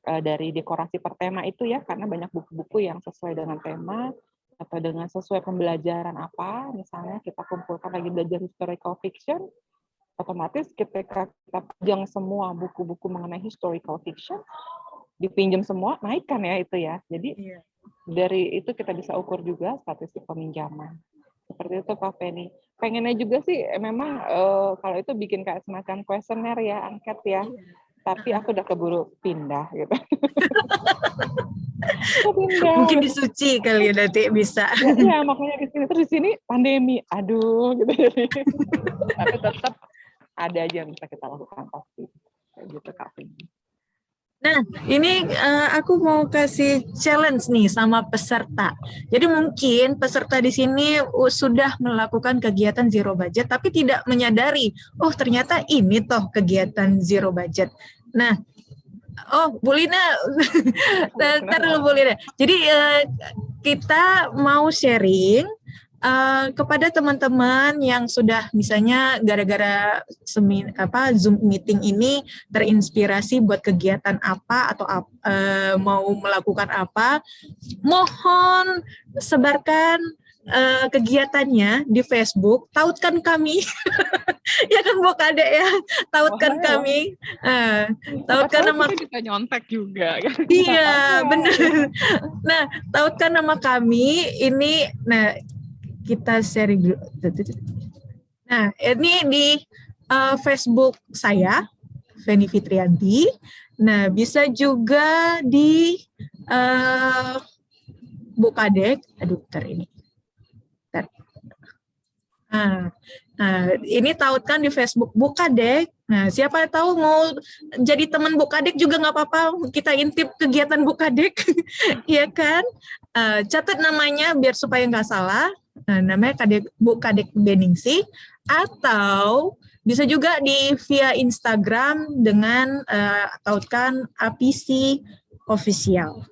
dari dekorasi per tema itu ya, karena banyak buku-buku yang sesuai dengan tema atau dengan sesuai pembelajaran apa, misalnya kita kumpulkan lagi belajar historical fiction, otomatis ketika kita pinjam semua buku-buku mengenai historical fiction, dipinjam semua, naikkan ya itu ya. Jadi dari itu kita bisa ukur juga statistik peminjaman. Seperti itu Pak Feni. Pengennya juga sih memang kalau itu bikin kayak semacam kuesioner ya, angket ya. Tapi aku udah keburu pindah gitu. Pindah. Mungkin di Suci kali ya nanti bisa. Ya, makanya di sini terus di sini pandemi. Aduh gitu jadi. Tapi tetap ada aja yang bisa kita lakukan pasti. Kayak gitu Kak Feni. Nah, ini aku mau kasih challenge nih sama peserta. Jadi mungkin peserta di sini sudah melakukan kegiatan zero budget, tapi tidak menyadari, oh ternyata ini toh kegiatan zero budget. Nah, oh Bu Lina, ntar dulu Bu Lina. Jadi kita mau sharing kepada teman-teman yang sudah misalnya gara-gara Zoom meeting ini terinspirasi buat kegiatan apa atau mau melakukan apa, mohon sebarkan kegiatannya di Facebook, tautkan kami. Ya kan Bu Kade ya, tautkan kami, tautkan nama kita nyontek juga kan. Iya, benar. Nah, tautkan nama kami ini. Nah, kita share dulu. Nah, ini di Facebook saya, Feni Fitrianti. Nah, bisa juga di Bu Kadek. Aduh, bentar ini. Bentar. Nah, ini tautkan di Facebook Bu Kadek. Nah, siapa tahu mau jadi teman Bu Kadek juga nggak apa-apa. Kita intip kegiatan Bu Kadek, ya kan? Catat namanya biar supaya nggak salah. Nah, namanya Bu Kadek Beningsih, atau bisa juga via Instagram dengan tautkan APC Official.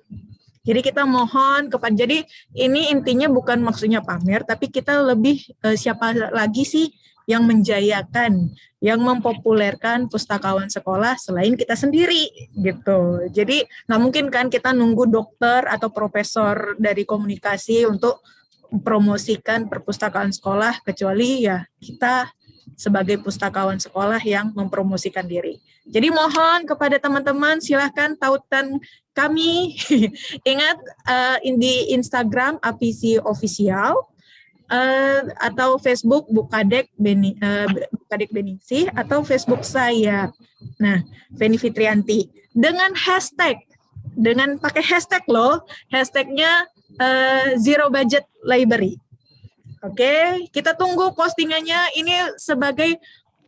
Jadi kita mohon jadi ini intinya bukan maksudnya pamer, tapi kita lebih siapa lagi sih yang menjayakan, yang mempopulerkan pustakawan sekolah selain kita sendiri gitu. Jadi nggak mungkin kan kita nunggu dokter atau profesor dari komunikasi untuk mempromosikan perpustakaan sekolah, kecuali ya kita sebagai pustakawan sekolah yang mempromosikan diri. Jadi mohon kepada teman-teman silahkan tautan kami. Ingat di Instagram APC Official atau Facebook Bu Kadek Beningsih atau Facebook saya. Nah, Feni Fitrianti dengan pakai hashtag loh, hashtagnya Zero Budget Library. Oke, kita tunggu postingannya. Ini sebagai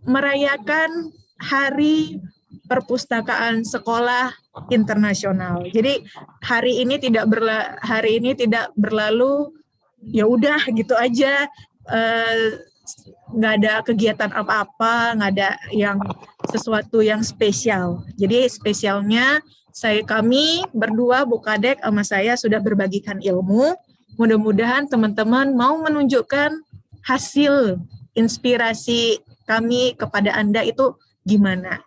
merayakan Hari Perpustakaan Sekolah Internasional. Jadi hari ini tidak berlalu ya udah gitu aja, nggak ada kegiatan apa-apa, nggak ada yang sesuatu yang spesial. Jadi spesialnya kami berdua Bu Kadek sama saya sudah berbagikan ilmu. Mudah-mudahan teman-teman mau menunjukkan hasil inspirasi kami kepada Anda itu gimana.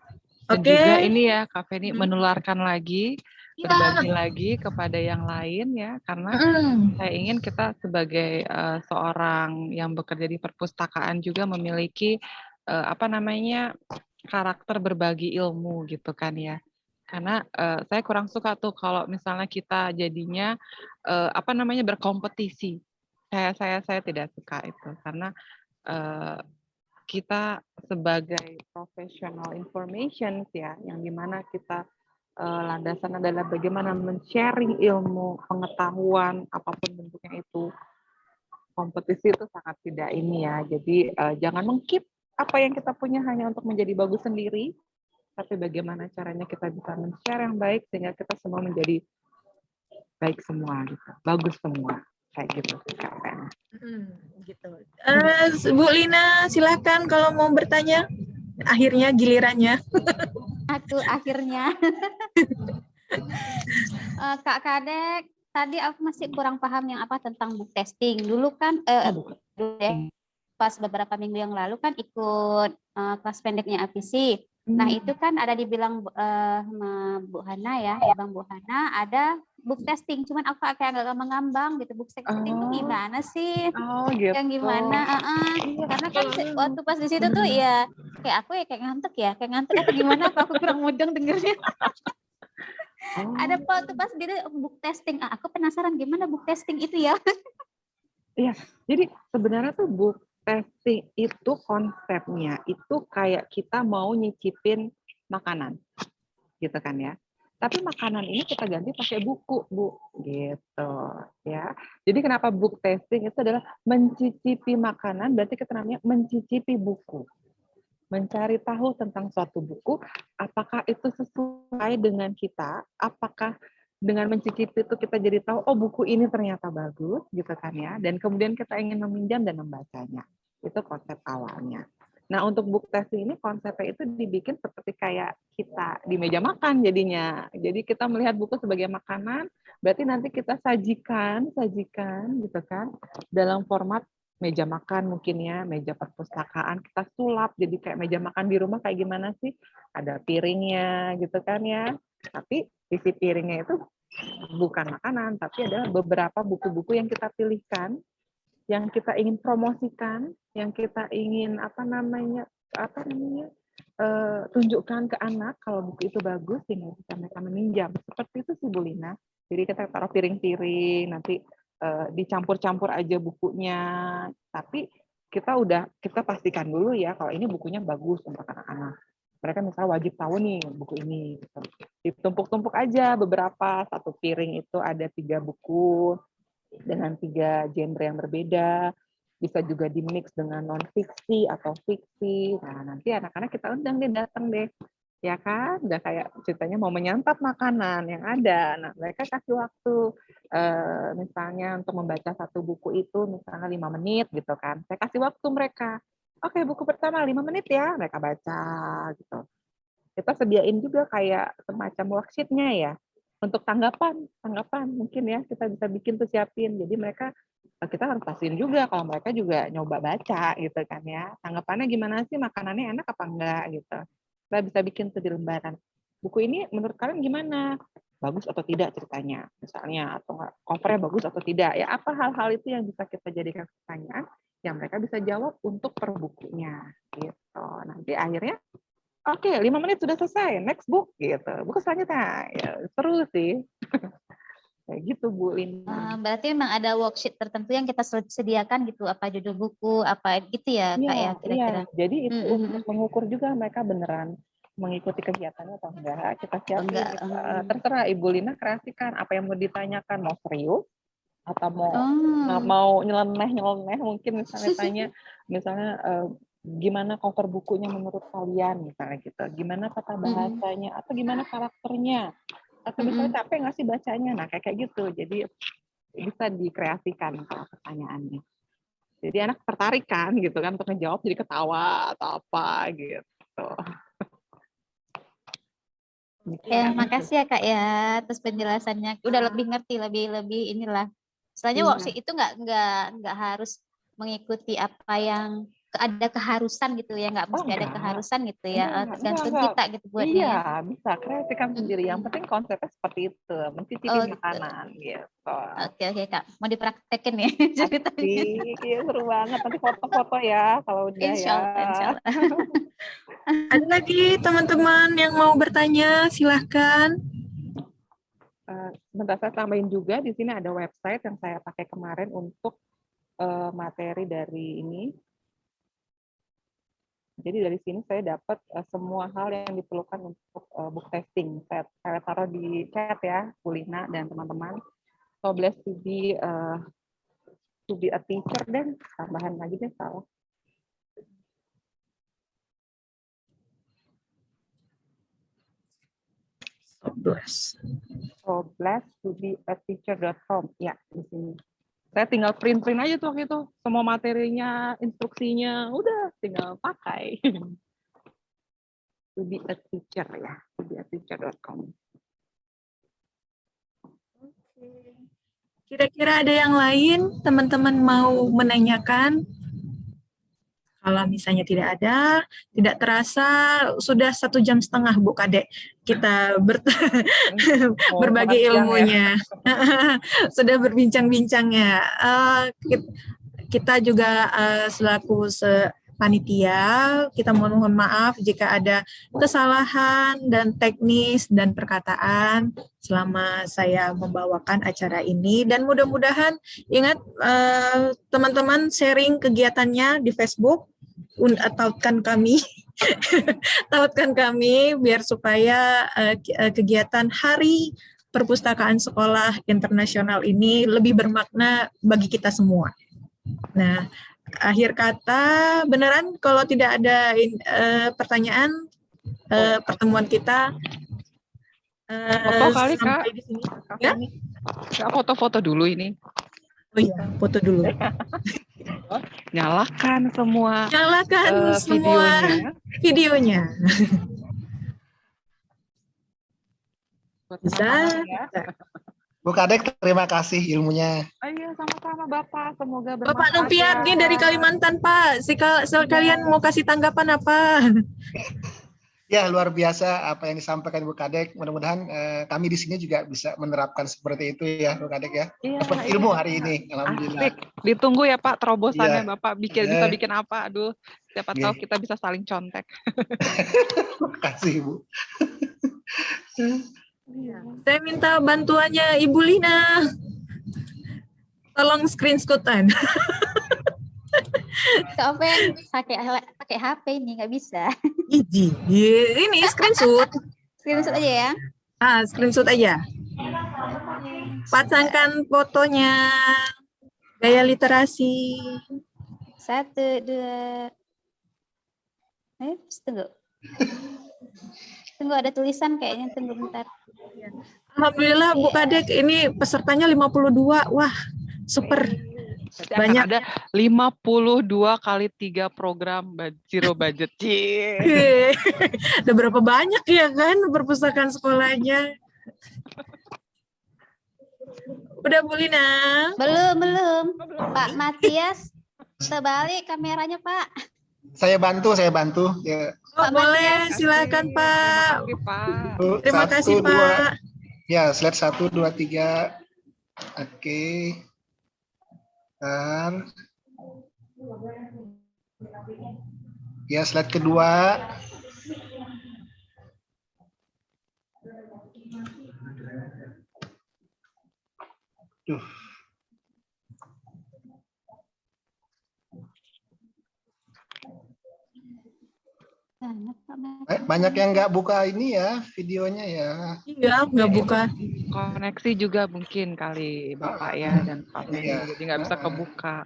Dan juga ini ya Kak Feni menularkan lagi, berbagi lagi kepada yang lain ya, karena saya ingin kita sebagai seorang yang bekerja di perpustakaan juga memiliki karakter berbagi ilmu gitu kan ya. Karena saya kurang suka tuh kalau misalnya kita jadinya berkompetisi. Saya tidak suka itu, karena kita sebagai professional information ya, yang dimana kita landasan adalah bagaimana men-sharing ilmu, pengetahuan apapun bentuknya itu. Kompetisi itu sangat tidak ini ya. Jadi jangan meng-keep apa yang kita punya hanya untuk menjadi bagus sendiri, tapi bagaimana caranya kita bisa men-share yang baik sehingga kita semua menjadi baik semua gitu, bagus semua. Kayak gitu sih, Kak Fen. Gitu. Bu Lina, silakan kalau mau bertanya. Akhirnya gilirannya. Aku akhirnya. Kak Kadek, tadi aku masih kurang paham yang apa tentang book testing. Dulu kan dulu ya, pas beberapa minggu yang lalu kan ikut kelas pendeknya APC. Nah, itu kan ada dibilang sama Bu Hana ya, Bang Bu Hana, ada book testing. Cuman aku kayak agak mengambang gitu. Book testing itu gimana sih? Oh gitu. Yang gimana? Karena kan waktu pas di situ tuh ya kayak aku ya kayak ngantuk atau gimana? Apa aku kurang mudeng dengernya? Ada waktu pas dia book testing. Aku penasaran gimana book testing itu ya? Iya, jadi sebenarnya tuh book testing itu konsepnya itu kayak kita mau nyicipin makanan, gitu kan ya. Tapi makanan ini kita ganti pakai buku, Bu, gitu ya. Jadi kenapa book testing itu adalah mencicipi makanan, berarti kita namanya mencicipi buku. Mencari tahu tentang suatu buku, apakah itu sesuai dengan kita, apakah dengan mencicipi itu kita jadi tahu, oh buku ini ternyata bagus, gitu kan ya, dan kemudian kita ingin meminjam dan membacanya. Itu konsep awalnya. Nah, untuk book testing ini konsepnya itu dibikin seperti kayak kita di meja makan jadinya. Jadi kita melihat buku sebagai makanan, berarti nanti kita sajikan gitu kan, dalam format meja makan mungkin ya, meja perpustakaan, kita sulap jadi kayak meja makan di rumah kayak gimana sih? Ada piringnya gitu kan ya. Tapi isi piringnya itu bukan makanan, tapi adalah beberapa buku-buku yang kita pilihkan, yang kita ingin promosikan, yang kita ingin tunjukkan ke anak kalau buku itu bagus sehingga bisa mereka meminjam. Seperti itu sih Bu Lina. Jadi kita taruh piring-piring, nanti dicampur-campur aja bukunya. Tapi kita pastikan dulu ya kalau ini bukunya bagus untuk anak-anak. Mereka misalnya wajib tahu nih buku ini. Gitu. Ditumpuk-tumpuk aja beberapa, satu piring itu ada 3 buku dengan 3 genre yang berbeda. Bisa juga di-mix dengan non-fiksi atau fiksi. Nah, nanti anak-anak kita undang deh, datang deh. Ya kan? Udah kayak ceritanya mau menyantap makanan yang ada. Nah, mereka kasih waktu misalnya untuk membaca satu buku itu misalnya 5 menit gitu kan. Saya kasih waktu mereka. Oke, buku pertama 5 menit ya, mereka baca gitu. Kita sediain juga kayak semacam worksheet-nya ya. Untuk tanggapan mungkin ya kita bisa bikin tuh siapin. Jadi mereka kita harus pastiin juga kalau mereka juga nyoba baca gitu kan ya. Tanggapannya gimana sih, makanannya enak apa enggak gitu. Kita bisa bikin tuh di lembaran. Buku ini menurut kalian gimana? Bagus atau tidak ceritanya misalnya, atau enggak covernya bagus atau tidak. Ya apa hal-hal itu yang bisa kita jadikan pertanyaan yang mereka bisa jawab untuk per bukunya gitu. Nanti akhirnya oke, 5 menit sudah selesai. Next book gitu. Buku selanjutnya. Ya, seru sih. Kayak gitu Bu Lina. Berarti memang ada worksheet tertentu yang kita sediakan gitu, apa judul buku, apa gitu ya Kak ya kira-kira. Jadi itu untuk mengukur juga mereka beneran mengikuti kegiatannya atau enggak. Kita siapin. Terserah Ibu Lina kreasikan apa yang mau ditanyakan, mau serius atau mau nyeleneh mungkin misalnya tanya misalnya gimana cover bukunya menurut kalian misalnya gitu, gimana kata bahasanya atau gimana karakternya, atau misalnya capek nggak sih bacanya, nah kayak gitu. Jadi bisa dikreasikan kalau pertanyaannya. Jadi anak tertarik kan gitu kan untuk ngejawab, jadi ketawa atau apa gitu. Ya, makasih ya Kak ya atas penjelasannya. Udah lebih ngerti, lebih inilah. Soalnya worksheet itu nggak harus mengikuti apa yang ada keharusan gitu ya, nggak mesti ada keharusan gitu ya, tergantung kita gitu buatnya. Iya, bisa kreasikan sendiri. Yang penting konsepnya seperti itu, mencicipi makanan gitu. Oke Kak, mau dipraktekin ya ceritanya. Iya, seru banget. Nanti foto-foto ya kalau udah Insya Allah. Ada lagi teman-teman yang mau bertanya, silahkan. Sebentar saya tambahin juga, di sini ada website yang saya pakai kemarin untuk materi dari ini. Jadi dari sini saya dapat semua hal yang diperlukan untuk book testing. Saya taruh di chat ya, Bu Lina dan teman-teman. So blessed to be a teacher, dan tambahan lagi deh salah. So blessed to be a teacher.com. Ya, di sini. Saya tinggal print-print aja tuh waktu itu. Semua materinya, instruksinya, udah tinggal pakai. To be a teacher ya, tobeateacher.com. Kira-kira ada yang lain teman-teman mau menanyakan? Kalau misalnya tidak ada, tidak terasa sudah 1,5 jam Bu Kadek kita berbagi ilmunya. Sudah berbincang-bincangnya. Kita juga selaku panitia, kita mohon maaf jika ada kesalahan dan teknis dan perkataan selama saya membawakan acara ini. Dan mudah-mudahan ingat teman-teman sharing kegiatannya di Facebook, tautkan kami, tautkan kami biar supaya kegiatan Hari Perpustakaan Sekolah Internasional ini lebih bermakna bagi kita semua. Nah, akhir kata, beneran kalau tidak ada pertanyaan, pertemuan kita Foto kali, Kak. sampai di sini. Ya? Kak, foto-foto dulu ini. Oh iya, foto dulu. Nyalakan semua Nyalakan semua videonya. Bisa. Bu Kadek, terima kasih ilmunya. Iya, sama-sama Bapak. Semoga bermanfaat. Bapak Nupiat nih dari Kalimantan, Pak. Kalian mau kasih tanggapan apa? Ya, luar biasa apa yang disampaikan Bu Kadek. Mudah-mudahan kami di sini juga bisa menerapkan seperti itu ya, Bu Kadek ya. Iya, Dapat ilmu hari ini, alhamdulillah. Asik. Ditunggu ya Pak terobosannya Iya. Bapak bisa bikin apa? Aduh, siapa tahu kita bisa saling contek. Terima kasih, Bu. Saya minta bantuannya Ibu Lina. Tolong screenshotan. Kak Open pakai HP ini nggak bisa. Iji. Ini screenshot. Screenshot aja ya. Screenshot aja. Pasangkan fotonya. Gaya literasi. 1, 2. Tunggu. Tunggu ada tulisan kayaknya, tunggu bentar. Alhamdulillah Bu Kadek ini pesertanya 52. Wah, super. Banyak. Ada 52 kali 3 program zero budget. Ada berapa banyak ya kan perpustakaan sekolahnya? Udah Bu Lina? Belum. Pak Matias, terbalik kameranya Pak. Saya bantu. Ya. Oh, boleh, silakan Pak. Bu, Terima 1, kasih 2. Pak. Ya, slide 1, 2, 3. Oke. Bentar. Ya, slide kedua. Duh. Banyak yang nggak buka ini ya, videonya ya. Iya, nggak buka. Koneksi juga mungkin kali Bapak ya dan Pak Meni, Iya. jadi nggak bisa kebuka.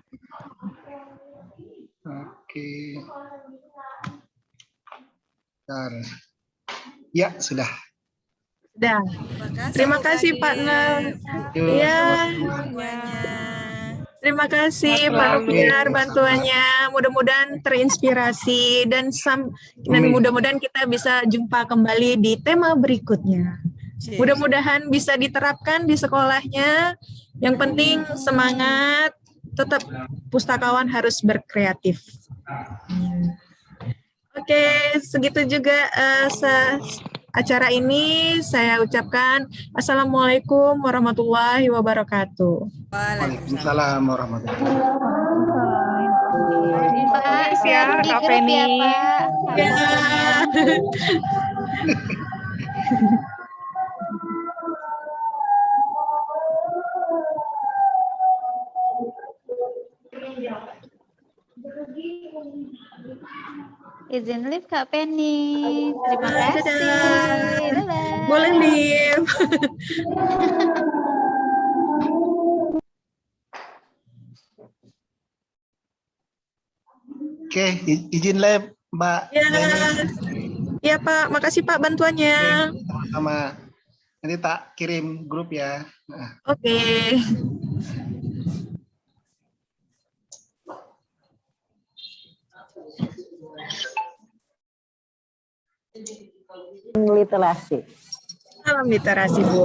Oke. Bentar. Ya, sudah. Dah. Terima kasih Pak Nar. Iya. Iya. Semuanya. Terima kasih Pak Nupiar bantuannya. Mudah-mudahan terinspirasi dan mudah-mudahan kita bisa jumpa kembali di tema berikutnya. Mudah-mudahan bisa diterapkan di sekolahnya. Yang penting semangat, tetap pustakawan harus berkreatif. Oke, segitu juga acara ini saya ucapkan Assalamualaikum warahmatullahi wabarakatuh. Waalaikumsalam warahmatullahi Pak, share di Kak grup ya Feni. Pak. Ya. Izin live Kak Penny. Terima kasih. Dadah. Dadah. Boleh live. Oke, izin live Mbak Ya. Neni. Ya Pak, makasih Pak bantuannya. Sama. Nanti tak kirim grup ya. Nah. Oke. Literasi. Salam literasi, Bu.